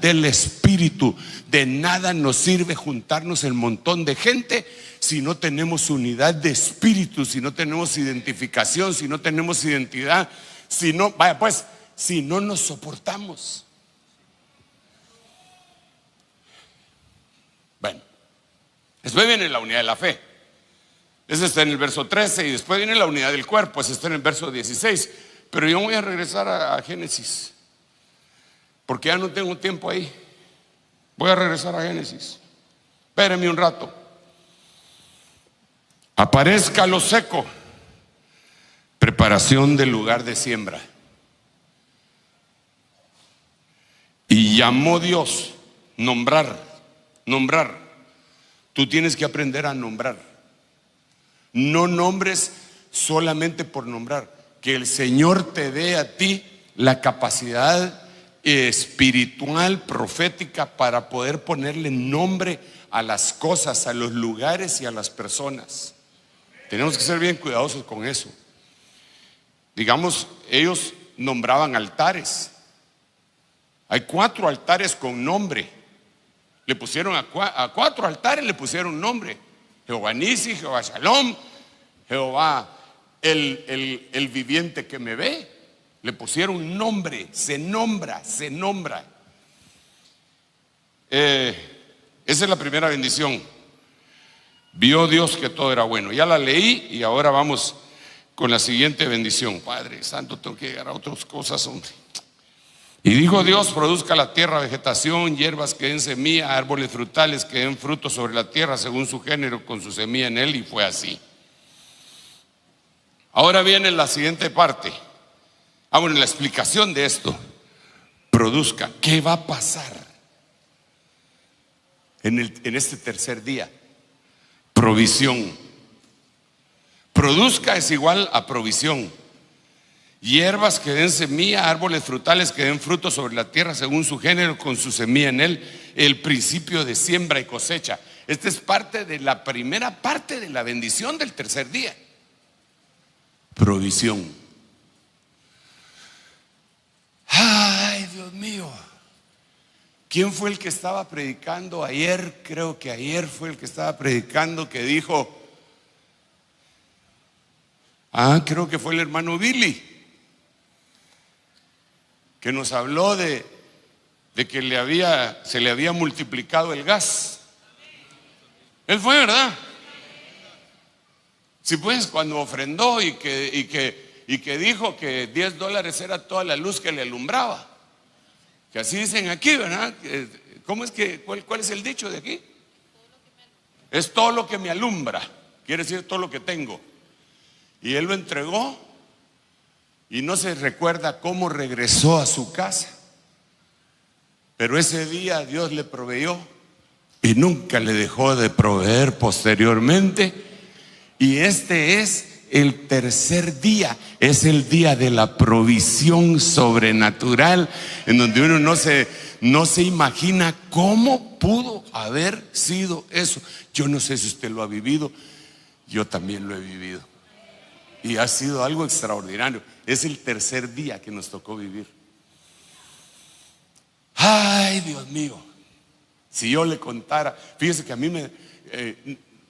del espíritu. De nada nos sirve juntarnos el montón de gente si no tenemos unidad de espíritu, si no tenemos identificación, si no tenemos identidad, si no nos soportamos. Bueno, después viene la unidad de la fe. Ese está en el verso 13, y después viene la unidad del cuerpo. Ese está en el verso 16. Pero yo voy a regresar a Génesis, porque ya no tengo tiempo ahí. Voy a regresar a Génesis. Espérenme un rato. Aparezca lo seco, preparación del lugar de siembra. Y llamó Dios, nombrar. Tú tienes que aprender a nombrar. No nombres solamente por nombrar. Que el Señor te dé a ti la capacidad espiritual, profética, para poder ponerle nombre a las cosas, a los lugares y a las personas. Tenemos que ser bien cuidadosos con eso. Digamos, ellos nombraban altares. Hay 4 altares con nombre. Le pusieron a 4 altares le pusieron nombre: Jehová Nisi, Jehová Shalom, Jehová el viviente que me ve. Le pusieron un nombre, se nombra. Esa es la primera bendición. Vio Dios que todo era bueno. Ya la leí y ahora vamos con la siguiente bendición. Padre Santo, tengo que llegar a otras cosas, hombre. Y dijo Dios: produzca la tierra vegetación, hierbas que den semilla, árboles frutales que den fruto sobre la tierra según su género, con su semilla en él. Y fue así. Ahora viene la siguiente parte. Bueno, la explicación de esto. Produzca. ¿Qué va a pasar en este tercer día? Provisión. Produzca es igual a provisión. Hierbas que den semilla, árboles frutales que den fruto sobre la tierra según su género, con su semilla en él. El principio de siembra y cosecha. Esta es parte de la primera parte de la bendición del tercer día. Provisión. Ay, Dios mío. ¿Quién fue el que estaba predicando ayer? Creo que ayer fue el que estaba predicando, que dijo, creo que fue el hermano Billy, que nos habló de que se le había multiplicado el gas. Él fue, ¿verdad? Si pues cuando ofrendó y que dijo que $10 era toda la luz que le alumbraba. Que así dicen aquí, ¿verdad? ¿Cómo es que, cuál es el dicho de aquí? Es todo lo que me alumbra. Quiere decir todo lo que tengo. Y él lo entregó y no se recuerda cómo regresó a su casa. Pero ese día Dios le proveyó y nunca le dejó de proveer posteriormente. Y este es el tercer día, es el día de la provisión sobrenatural, en donde uno no se imagina cómo pudo haber sido eso. Yo no sé si usted lo ha vivido, yo también lo he vivido. Y ha sido algo extraordinario. Es el tercer día que nos tocó vivir. Ay, Dios mío, si yo le contara, fíjese que a mí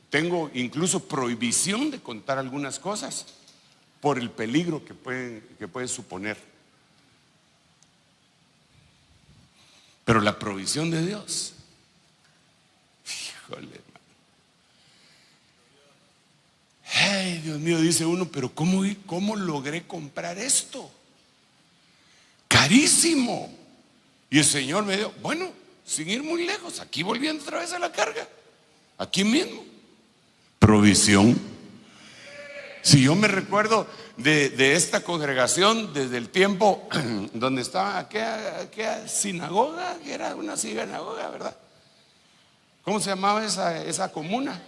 tengo incluso prohibición de contar algunas cosas por el peligro que puede suponer. Pero la provisión de Dios, híjole, hermano. Ay, Dios mío, dice uno, pero ¿cómo logré comprar esto? Carísimo. Y el Señor me dio, bueno, sin ir muy lejos, aquí volviendo otra vez a la carga, aquí mismo. Provisión. Si yo me recuerdo de esta congregación desde el tiempo donde estaba aquella sinagoga, que era una sinagoga, ¿verdad? ¿Cómo se llamaba esa comuna?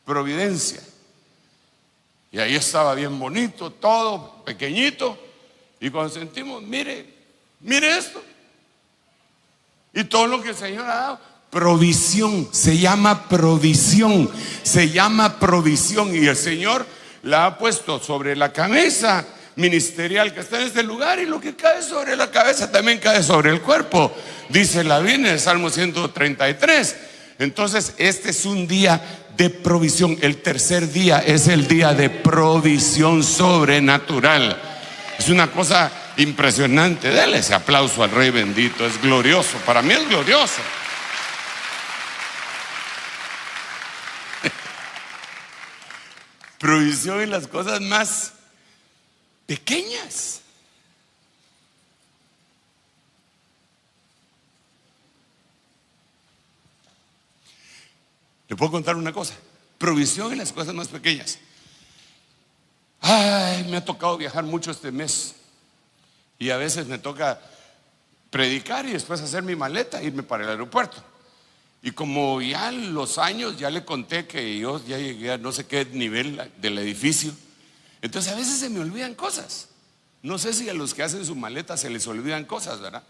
Providencia. Y ahí estaba bien bonito, todo pequeñito. Y cuando sentimos, mire esto. Y todo lo que el Señor ha dado. Provisión, se llama provisión, se llama provisión. Y el Señor la ha puesto sobre la cabeza ministerial que está en este lugar, y lo que cae sobre la cabeza también cae sobre el cuerpo, dice la Biblia en el Salmo 133. Entonces este es un día de provisión. El tercer día es el día de provisión sobrenatural. Es una cosa impresionante. Dele ese aplauso al Rey bendito, es glorioso, para mí es glorioso. Provisión en las cosas más pequeñas. Le puedo contar una cosa. Provisión en las cosas más pequeñas. Ay, me ha tocado viajar mucho este mes. Y a veces me toca predicar y después hacer mi maleta e irme para el aeropuerto. Y como ya los años, ya le conté que yo ya llegué a no sé qué nivel del edificio. Entonces a veces se me olvidan cosas. No sé si a los que hacen su maleta se les olvidan cosas, ¿verdad?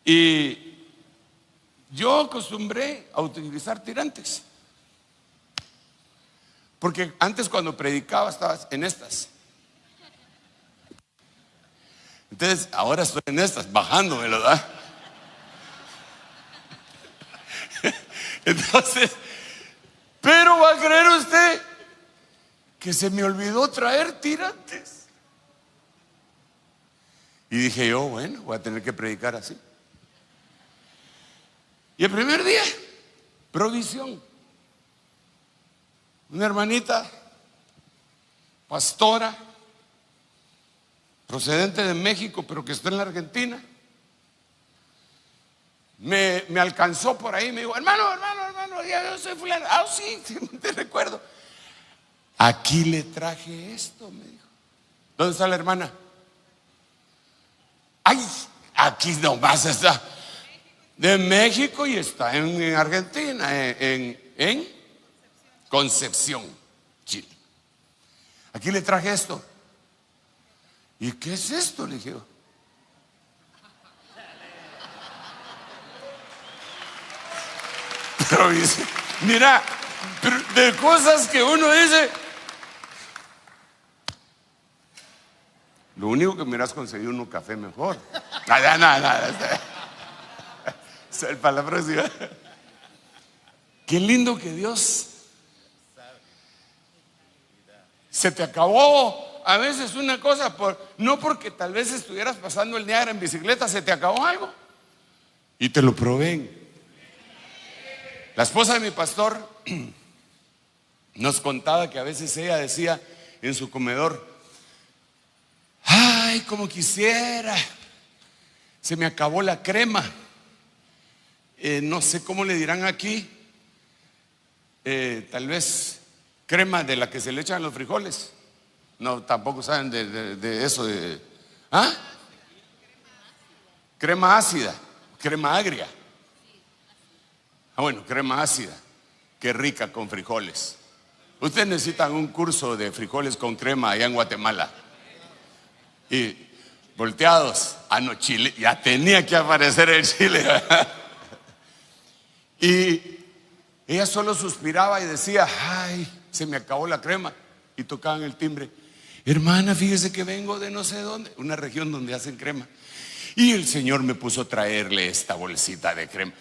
Y yo acostumbré a utilizar tirantes. Porque antes cuando predicaba estaba en estas. Entonces ahora estoy en estas, bajándome, ¿verdad? Entonces, pero va a creer usted que se me olvidó traer tirantes. Y dije yo, bueno, voy a tener que predicar así. Y el primer día, provisión. Una hermanita, pastora, procedente de México, pero que está en la Argentina, me alcanzó por ahí, me dijo, hermano, ya yo soy fulano. Ah, sí, te recuerdo. Aquí le traje esto, me dijo. ¿Dónde está la hermana? Ay, aquí nomás está. De México y está en Argentina, en Concepción, Chile. Aquí le traje esto. ¿Y qué es esto? Le dije. Pero dice, mira, de cosas que uno dice, lo único que me hubieras conseguido un café mejor. Nada. Para la próxima. Qué lindo que Dios. Se te acabó a veces una cosa, no porque tal vez estuvieras pasando el día en bicicleta, se te acabó algo y te lo proveen. La esposa de mi pastor nos contaba que a veces ella decía en su comedor: ay, como quisiera, se me acabó la crema. No sé cómo le dirán aquí, tal vez crema de la que se le echan los frijoles. No, tampoco saben de eso. ¿Ah? Crema ácida, crema agria. Ah, bueno, crema ácida, qué rica con frijoles. Ustedes necesitan un curso de frijoles con crema allá en Guatemala. Y volteados, no, chile, ya tenía que aparecer el chile. Y ella solo suspiraba y decía: ay, se me acabó la crema. Y tocaban el timbre: hermana, fíjese que vengo de no sé dónde, una región donde hacen crema, y el Señor me puso a traerle esta bolsita de crema.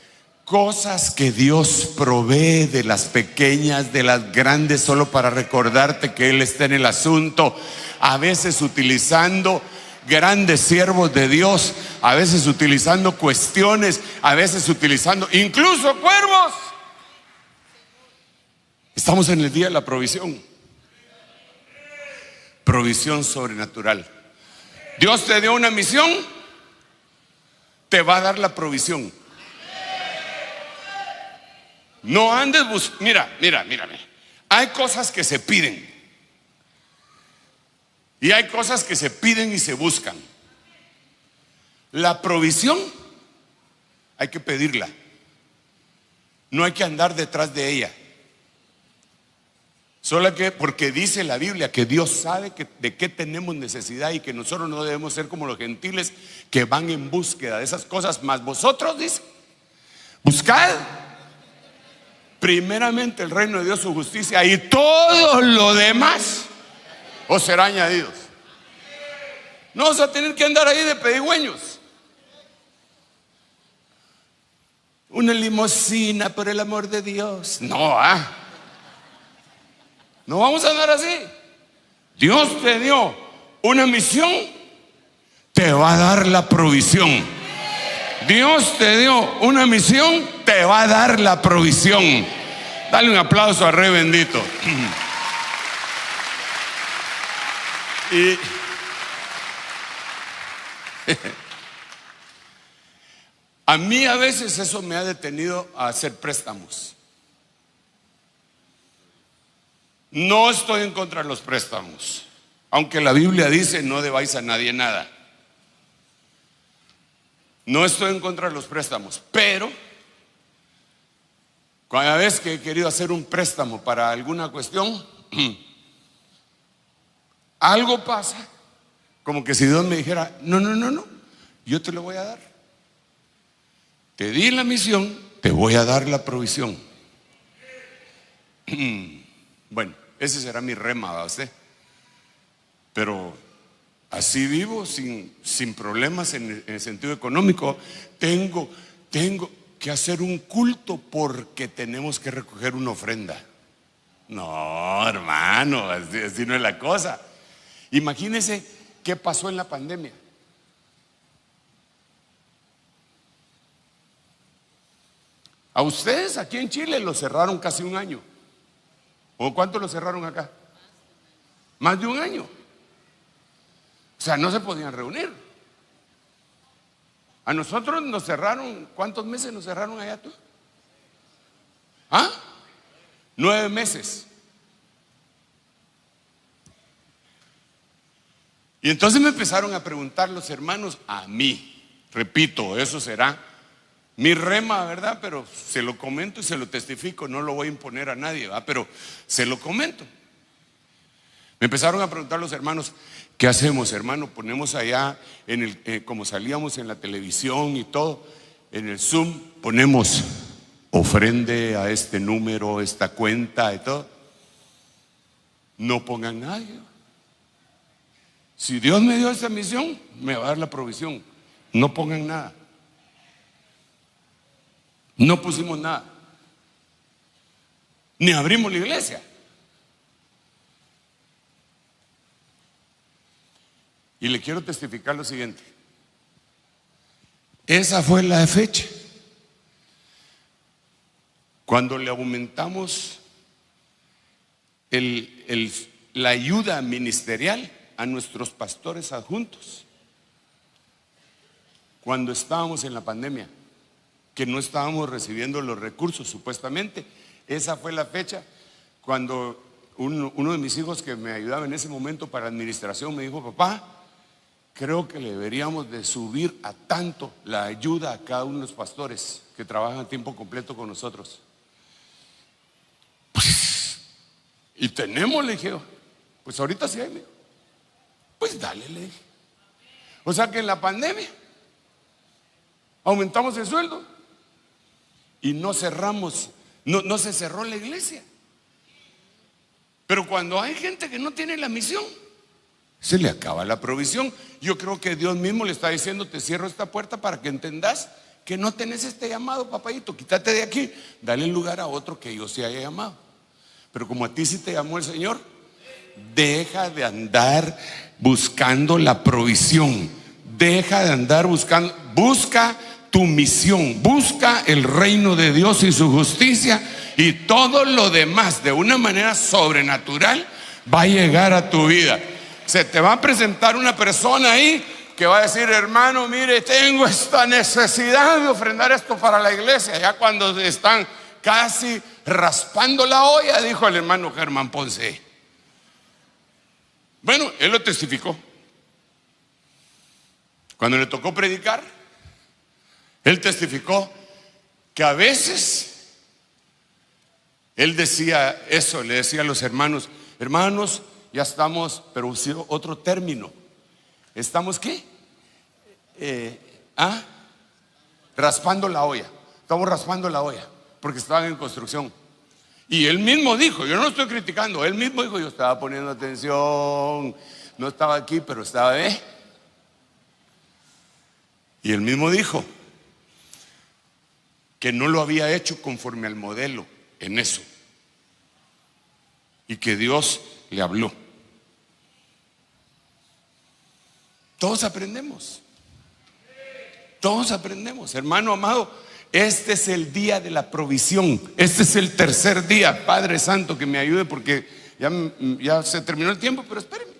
Cosas que Dios provee, de las pequeñas, de las grandes, solo para recordarte que Él está en el asunto. A veces utilizando grandes siervos de Dios, a veces utilizando cuestiones, a veces utilizando incluso cuervos. Estamos en el día de la provisión. Provisión sobrenatural. Dios te dio una misión, te va a dar la provisión. No andes buscando. Mira. Hay cosas que se piden y hay cosas que se piden y se buscan. La provisión hay que pedirla, no hay que andar detrás de ella. Solo que, porque dice la Biblia que Dios sabe de qué tenemos necesidad y que nosotros no debemos ser como los gentiles que van en búsqueda de esas cosas. Mas vosotros, dice, buscad primeramente el reino de Dios, su justicia, y todo lo demás os será añadido. No vas a tener que andar ahí de pedigüeños. Una limusina, por el amor de Dios. No vamos a andar así. Dios te dio una misión, te va a dar la provisión. Dios te dio una misión, te va a dar la provisión. Dale un aplauso al Rey bendito. Y a mí a veces eso me ha detenido a hacer préstamos. No estoy en contra de los préstamos, aunque la Biblia dice: no debáis a nadie nada. No estoy en contra de los préstamos, pero cada vez que he querido hacer un préstamo para alguna cuestión, algo pasa, como que si Dios me dijera: no, yo te lo voy a dar. Te di la misión, te voy a dar la provisión. Bueno, ese será mi rema, ¿va usted? Pero así vivo, sin problemas en el sentido económico. Tengo que hacer un culto porque tenemos que recoger una ofrenda. No, hermano, así no es la cosa. Imagínense qué pasó en la pandemia. A ustedes aquí en Chile lo cerraron casi un año. ¿O cuánto lo cerraron acá? Más de un año. O sea, no se podían reunir. A nosotros nos cerraron, ¿cuántos meses nos cerraron allá tú? 9 meses. Y entonces me empezaron a preguntar los hermanos a mí. Repito, eso será mi rema, ¿verdad? Pero se lo comento y se lo testifico. No lo voy a imponer a nadie, ¿verdad? Pero se lo comento. Me empezaron a preguntar los hermanos: ¿qué hacemos, hermano? Ponemos allá como salíamos en la televisión y todo, en el Zoom, ponemos ofrende a este número, esta cuenta y todo. No pongan nadie. Si Dios me dio esta misión, me va a dar la provisión. No pongan nada. No pusimos nada. Ni abrimos la iglesia. Y le quiero testificar lo siguiente. Esa fue la fecha cuando le aumentamos la ayuda ministerial a nuestros pastores adjuntos. Cuando estábamos en la pandemia, que no estábamos recibiendo los recursos supuestamente, esa fue la fecha cuando uno de mis hijos que me ayudaba en ese momento para administración me dijo: papá, creo que le deberíamos de subir a tanto la ayuda a cada uno de los pastores que trabajan a tiempo completo con nosotros. Pues, y tenemos, le dije, pues ahorita sí hay, pues dale, le dije. O sea que en la pandemia aumentamos el sueldo y no cerramos, no se cerró la iglesia. Pero cuando hay gente que no tiene la misión, se le acaba la provisión. Yo creo que Dios mismo le está diciendo: te cierro esta puerta para que entendas que no tenés este llamado, papayito, quítate de aquí, dale lugar a otro que yo se haya llamado. Pero como a ti sí te llamó el Señor, deja de andar buscando la provisión, deja de andar buscando, busca tu misión, busca el reino de Dios y su justicia, y todo lo demás de una manera sobrenatural va a llegar a tu vida. Se te va a presentar una persona ahí que va a decir: hermano, mire, tengo esta necesidad de ofrendar esto para la iglesia. Ya cuando están casi raspando la olla, dijo el hermano Germán Ponce. Bueno, él lo testificó. Cuando le tocó predicar, él testificó que a veces él decía eso, le decía a los hermanos: hermanos, ya estamos, pero usó otro término. ¿Estamos qué? Raspando la olla. Estamos raspando la olla porque estaban en construcción. Y él mismo dijo, yo no estoy criticando, él mismo dijo: yo estaba poniendo atención, no estaba aquí, pero estaba Y él mismo dijo que no lo había hecho conforme al modelo en eso, y que Dios le habló. Todos aprendemos, hermano amado. Este es el día de la provisión. Este es el tercer día. Padre Santo, que me ayude porque ya se terminó el tiempo. Pero espérenme,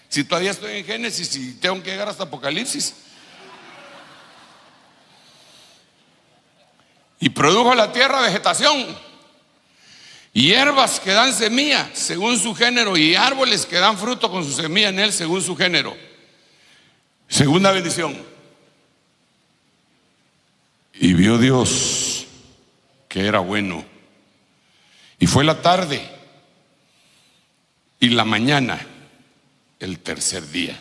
si todavía estoy en Génesis y tengo que llegar hasta Apocalipsis. Y produjo la tierra vegetación, hierbas que dan semilla según su género, y árboles que dan fruto con su semilla en él según su género. Segunda bendición: y vio Dios que era bueno. Y fue la tarde y la mañana, el tercer día.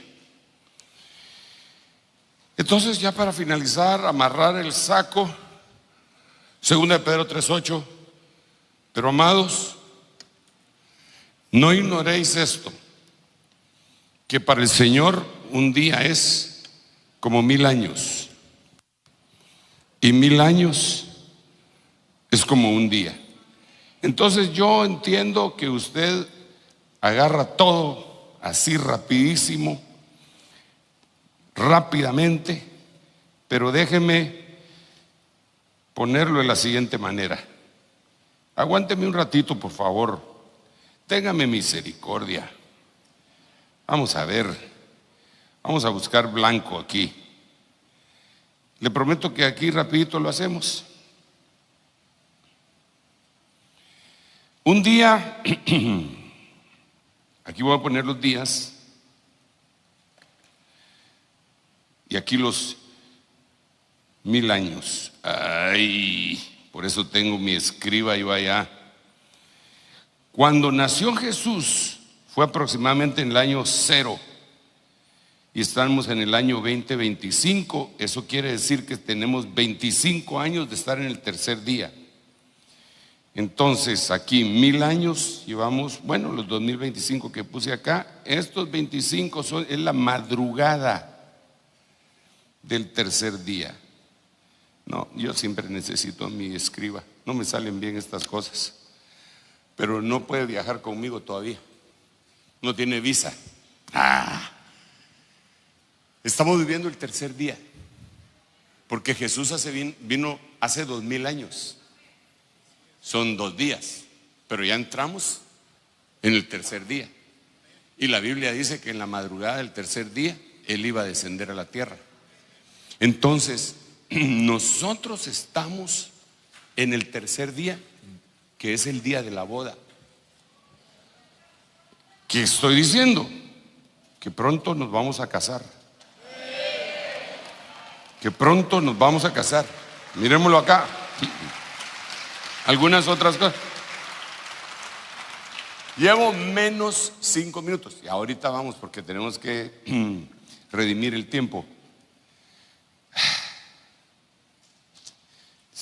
Entonces, ya para finalizar, amarrar el saco, segunda de Pedro 3:8. Pero amados, no ignoréis esto, que para el Señor un día es como 1000 años, y 1000 años es como un día. Entonces yo entiendo que usted agarra todo así rapidísimo, rápidamente, pero déjeme ponerlo de la siguiente manera. Aguánteme un ratito, por favor. Téngame misericordia. Vamos a ver. Vamos a buscar blanco aquí. Le prometo que aquí rapidito lo hacemos. Un día, aquí voy a poner los días, y aquí los 1000 años. Ay, por eso tengo mi escriba yo allá. Cuando nació Jesús fue aproximadamente en el año 0, y estamos en el año 2025. Eso quiere decir que tenemos 25 años de estar en el tercer día. Entonces aquí 1000 años llevamos, bueno, los 2025 que puse acá, estos 25 es la madrugada del tercer día. No, yo siempre necesito mi escriba, no me salen bien estas cosas, pero no puede viajar conmigo todavía, no tiene visa. Estamos viviendo el tercer día, porque Jesús vino hace 2000 años. Son 2 días, pero ya entramos en el tercer día. Y la Biblia dice que en la madrugada del tercer día Él iba a descender a la tierra. Entonces, nosotros estamos en el tercer día, que es el día de la boda. ¿Qué estoy diciendo? Que pronto nos vamos a casar. Que pronto nos vamos a casar. Miremoslo acá. Algunas otras cosas. Llevo menos 5 minutos. Y ahorita vamos porque tenemos que redimir el tiempo.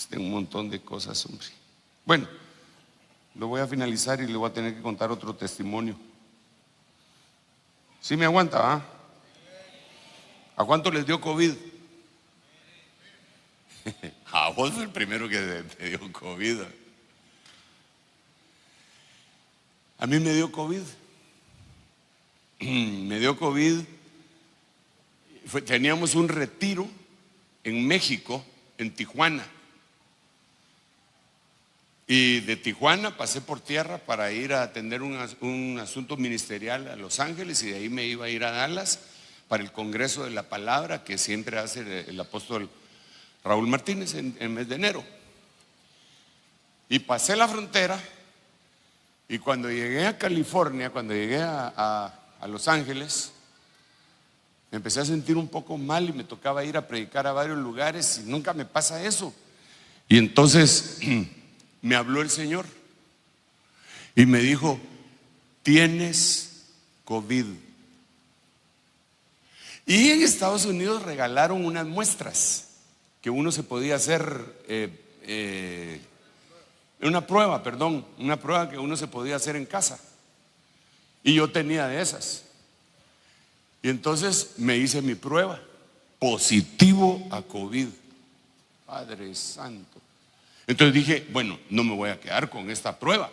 Tengo un montón de cosas, hombre. Bueno, lo voy a finalizar y le voy a tener que contar otro testimonio. ¿Sí me aguanta, va? ¿A cuánto les dio COVID? A vos fue el primero que te dio COVID. A mí me dio COVID. Me dio COVID. Teníamos un retiro en México, en Tijuana. Y de Tijuana pasé por tierra para ir a atender un asunto ministerial a Los Ángeles, y de ahí me iba a ir a Dallas para el Congreso de la Palabra que siempre hace el apóstol Raúl Martínez en el mes de enero. Y pasé la frontera, y cuando llegué a California, cuando llegué a Los Ángeles, me empecé a sentir un poco mal y me tocaba ir a predicar a varios lugares y nunca me pasa eso. Y entonces me habló el Señor y me dijo: tienes COVID. Y en Estados Unidos regalaron unas muestras que uno se podía hacer, una prueba que uno se podía hacer en casa. Y yo tenía de esas. Y entonces me hice mi prueba, positivo a COVID. Padre Santo. Entonces dije, bueno, no me voy a quedar con esta prueba.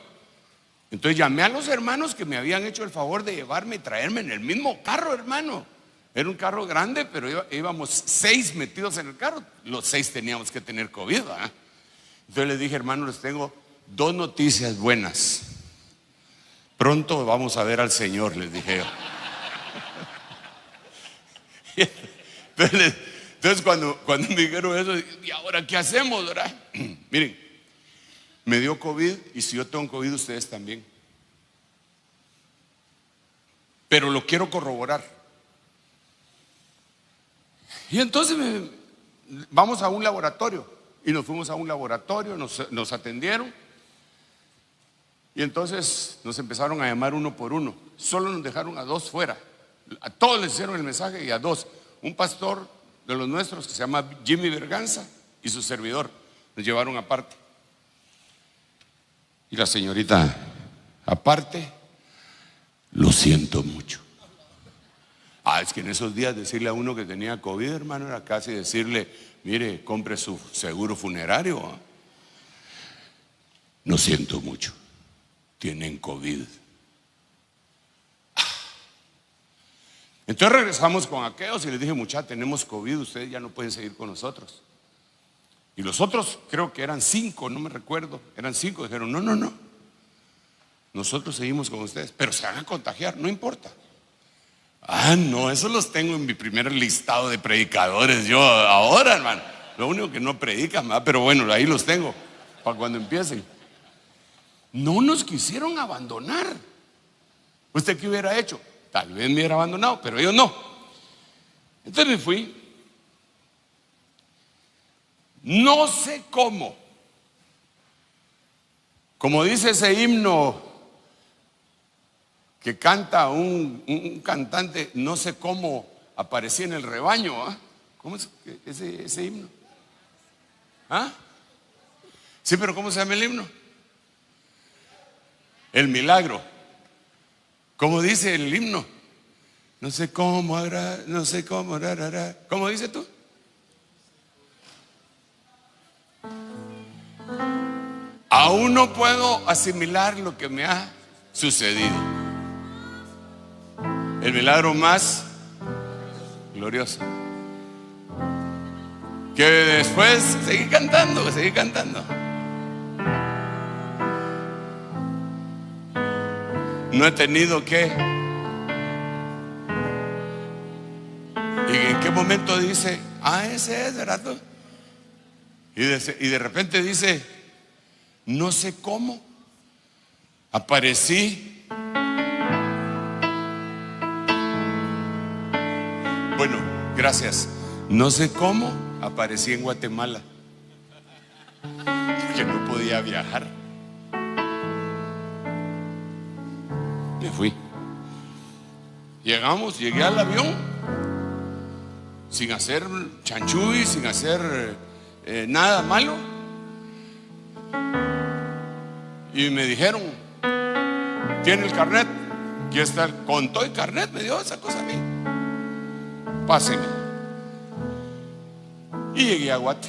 Entonces llamé a los hermanos que me habían hecho el favor de llevarme y traerme en el mismo carro, hermano. Era un carro grande, pero íbamos 6 metidos en el carro. Los 6 teníamos que tener COVID, ¿verdad? Entonces les dije, hermano, les tengo 2 noticias buenas. Pronto vamos a ver al Señor, les dije yo. Entonces cuando me dijeron eso, ¿y ahora qué hacemos, verdad? Miren, me dio COVID, y si yo tengo COVID, ustedes también. Pero lo quiero corroborar. Y entonces vamos a un laboratorio. Y nos fuimos a un laboratorio, nos atendieron. Y entonces nos empezaron a llamar uno por uno. Solo nos dejaron a 2 fuera. A todos les hicieron el mensaje, y a 2. Un pastor de los nuestros que se llama Jimmy Berganza y su servidor nos llevaron aparte. Y la señorita aparte: lo siento mucho. Es que en esos días decirle a uno que tenía COVID, hermano, era casi decirle: mire, compre su seguro funerario. No siento mucho, tienen COVID. Entonces regresamos con aquellos y les dije: muchachos, tenemos COVID, ustedes ya no pueden seguir con nosotros. Y los otros, creo que eran 5, no me recuerdo, eran 5, dijeron: no, nosotros seguimos con ustedes, pero se van a contagiar, no importa. No, eso los tengo en mi primer listado de predicadores yo ahora, hermano. Lo único que no predican, ¿verdad? Pero bueno, ahí los tengo para cuando empiecen. No nos quisieron abandonar. ¿Usted qué hubiera hecho? Tal vez me hubiera abandonado, pero ellos no. Entonces me fui. No sé cómo. Como dice ese himno que canta un cantante, no sé cómo aparecí en el rebaño. ¿Cómo es ese himno? Sí, pero ¿cómo se llama el himno? El milagro. ¿Cómo dice el himno? No sé cómo, no sé cómo, rarara. ¿Cómo dice tú? Aún no puedo asimilar lo que me ha sucedido. El milagro más glorioso. Que después seguí cantando. no he tenido que. ¿Y en qué momento dice, ese es, ¿verdad? Y de repente dice, no sé cómo, aparecí. Bueno, gracias. No sé cómo, aparecí en Guatemala, porque no podía viajar. Me fui. Llegué al avión sin hacer chanchuy, sin hacer nada malo. Y me dijeron, ¿tiene el carnet? Aquí está, con todo el carnet me dio esa cosa a mí. Páseme. Y llegué a Guate.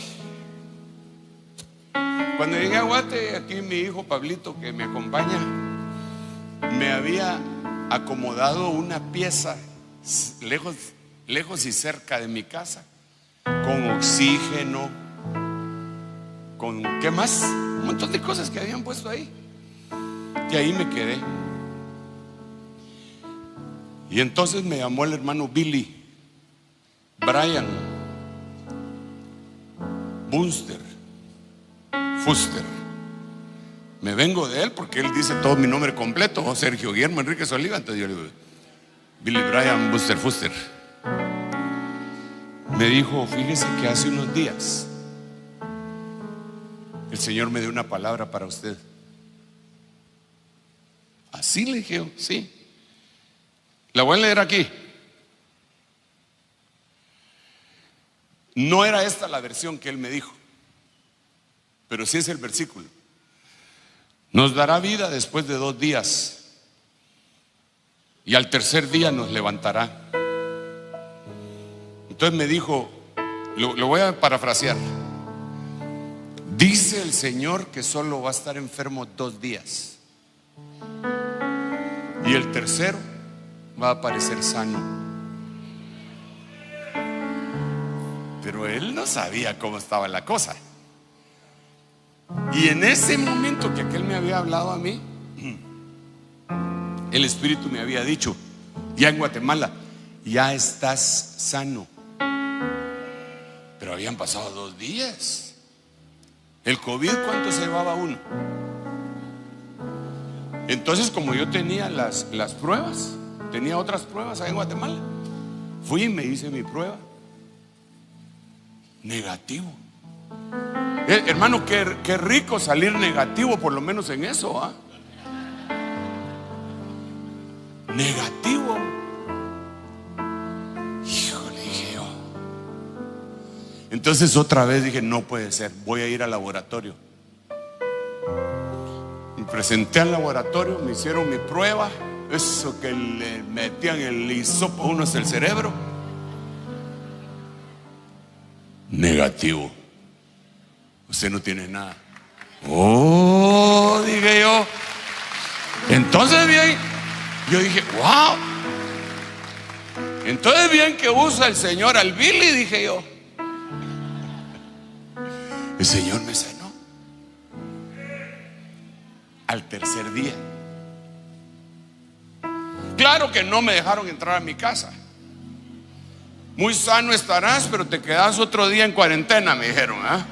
Cuando llegué a Guate, aquí mi hijo Pablito, que me acompaña, me había acomodado una pieza lejos y cerca de mi casa, con oxígeno, con ¿qué más? Un montón de cosas que habían puesto ahí. Y ahí me quedé. Y entonces me llamó el hermano Billy, Brian Bunster Fuster. Me vengo de él porque él dice todo mi nombre completo, Sergio Guillermo Enríquez Oliva. Entonces yo le digo, Billy Brian Bunster Fuster. Me dijo, fíjese que hace unos días el Señor me dio una palabra para usted. Así le dije, sí. La voy a leer aquí. No era esta la versión que él me dijo, pero sí es el versículo. Nos dará vida después de 2 días y al tercer día nos levantará. Entonces me dijo, lo voy a parafrasear. Dice el Señor que solo va a estar enfermo 2 días y el tercero va a aparecer sano. Pero él no sabía cómo estaba la cosa. Y en ese momento que aquel me había hablado a mí, el Espíritu me había dicho, ya en Guatemala, ya estás sano. Pero habían pasado 2 días. ¿El COVID cuánto se llevaba uno? Entonces, como yo tenía las pruebas, tenía otras pruebas ahí en Guatemala, fui y me hice mi prueba. Negativo. Hermano, qué rico salir negativo, por lo menos en eso, ¿ah? Negativo. Híjole, dije yo. Entonces otra vez dije, no puede ser, voy a ir al laboratorio. Me presenté al laboratorio, me hicieron mi prueba, eso que le metían el hisopo a uno hacia el cerebro. Negativo. Usted no tiene nada. Oh, dije yo. Entonces bien, yo dije, wow. Entonces bien que usa el Señor al Billy, dije yo. El Señor me sanó. Al tercer día. Claro que no me dejaron entrar a mi casa. Muy sano estarás, pero te quedas otro día en cuarentena, me dijeron, ¿ah?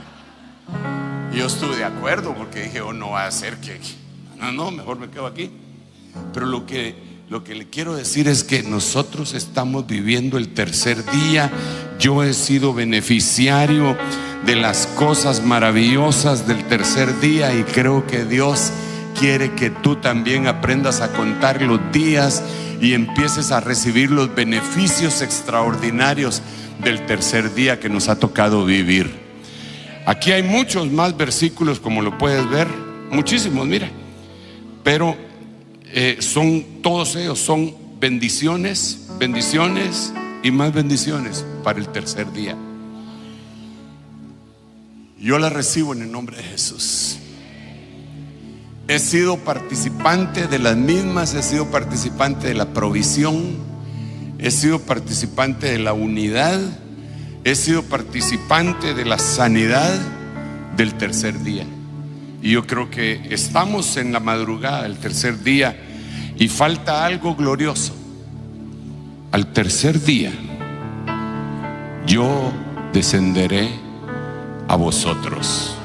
Y yo estuve de acuerdo porque dije, oh, no va a ser que no, mejor me quedo aquí. Pero lo que le quiero decir es que nosotros estamos viviendo el tercer día. Yo he sido beneficiario de las cosas maravillosas del tercer día y creo que Dios quiere que tú también aprendas a contar los días y empieces a recibir los beneficios extraordinarios del tercer día que nos ha tocado vivir. Aquí hay muchos más versículos, como lo puedes ver, muchísimos, mira, pero todos ellos son bendiciones, bendiciones y más bendiciones para el tercer día. Yo las recibo en el nombre de Jesús. He sido participante de las mismas, he sido participante de la provisión, he sido participante de la unidad, he sido participante de la sanidad del tercer día. Y yo creo que estamos en la madrugada del tercer día Y falta algo glorioso. Al tercer día, yo descenderé a vosotros.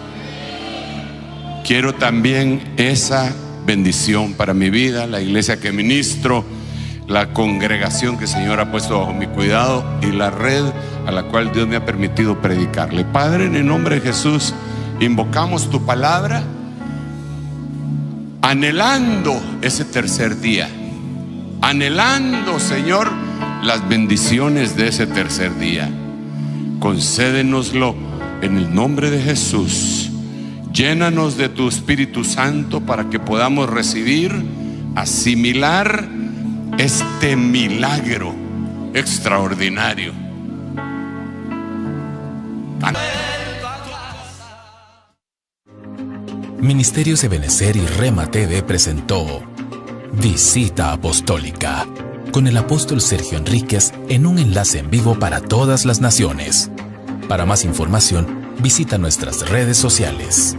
Quiero también esa bendición para mi vida, la iglesia que ministro, la congregación que el Señor ha puesto bajo mi cuidado y la red a la cual Dios me ha permitido predicarle. Padre, en el nombre de Jesús, invocamos tu palabra, anhelando ese tercer día, anhelando, Señor, las bendiciones de ese tercer día. Concédenoslo en el nombre de Jesús. Llénanos de tu Espíritu Santo para que podamos recibir, asimilar este milagro extraordinario. Ministerios Ebenecer y Rema TV presentó Visita Apostólica con el apóstol Sergio Enríquez en un enlace en vivo para todas las naciones. Para más información, visita nuestras redes sociales.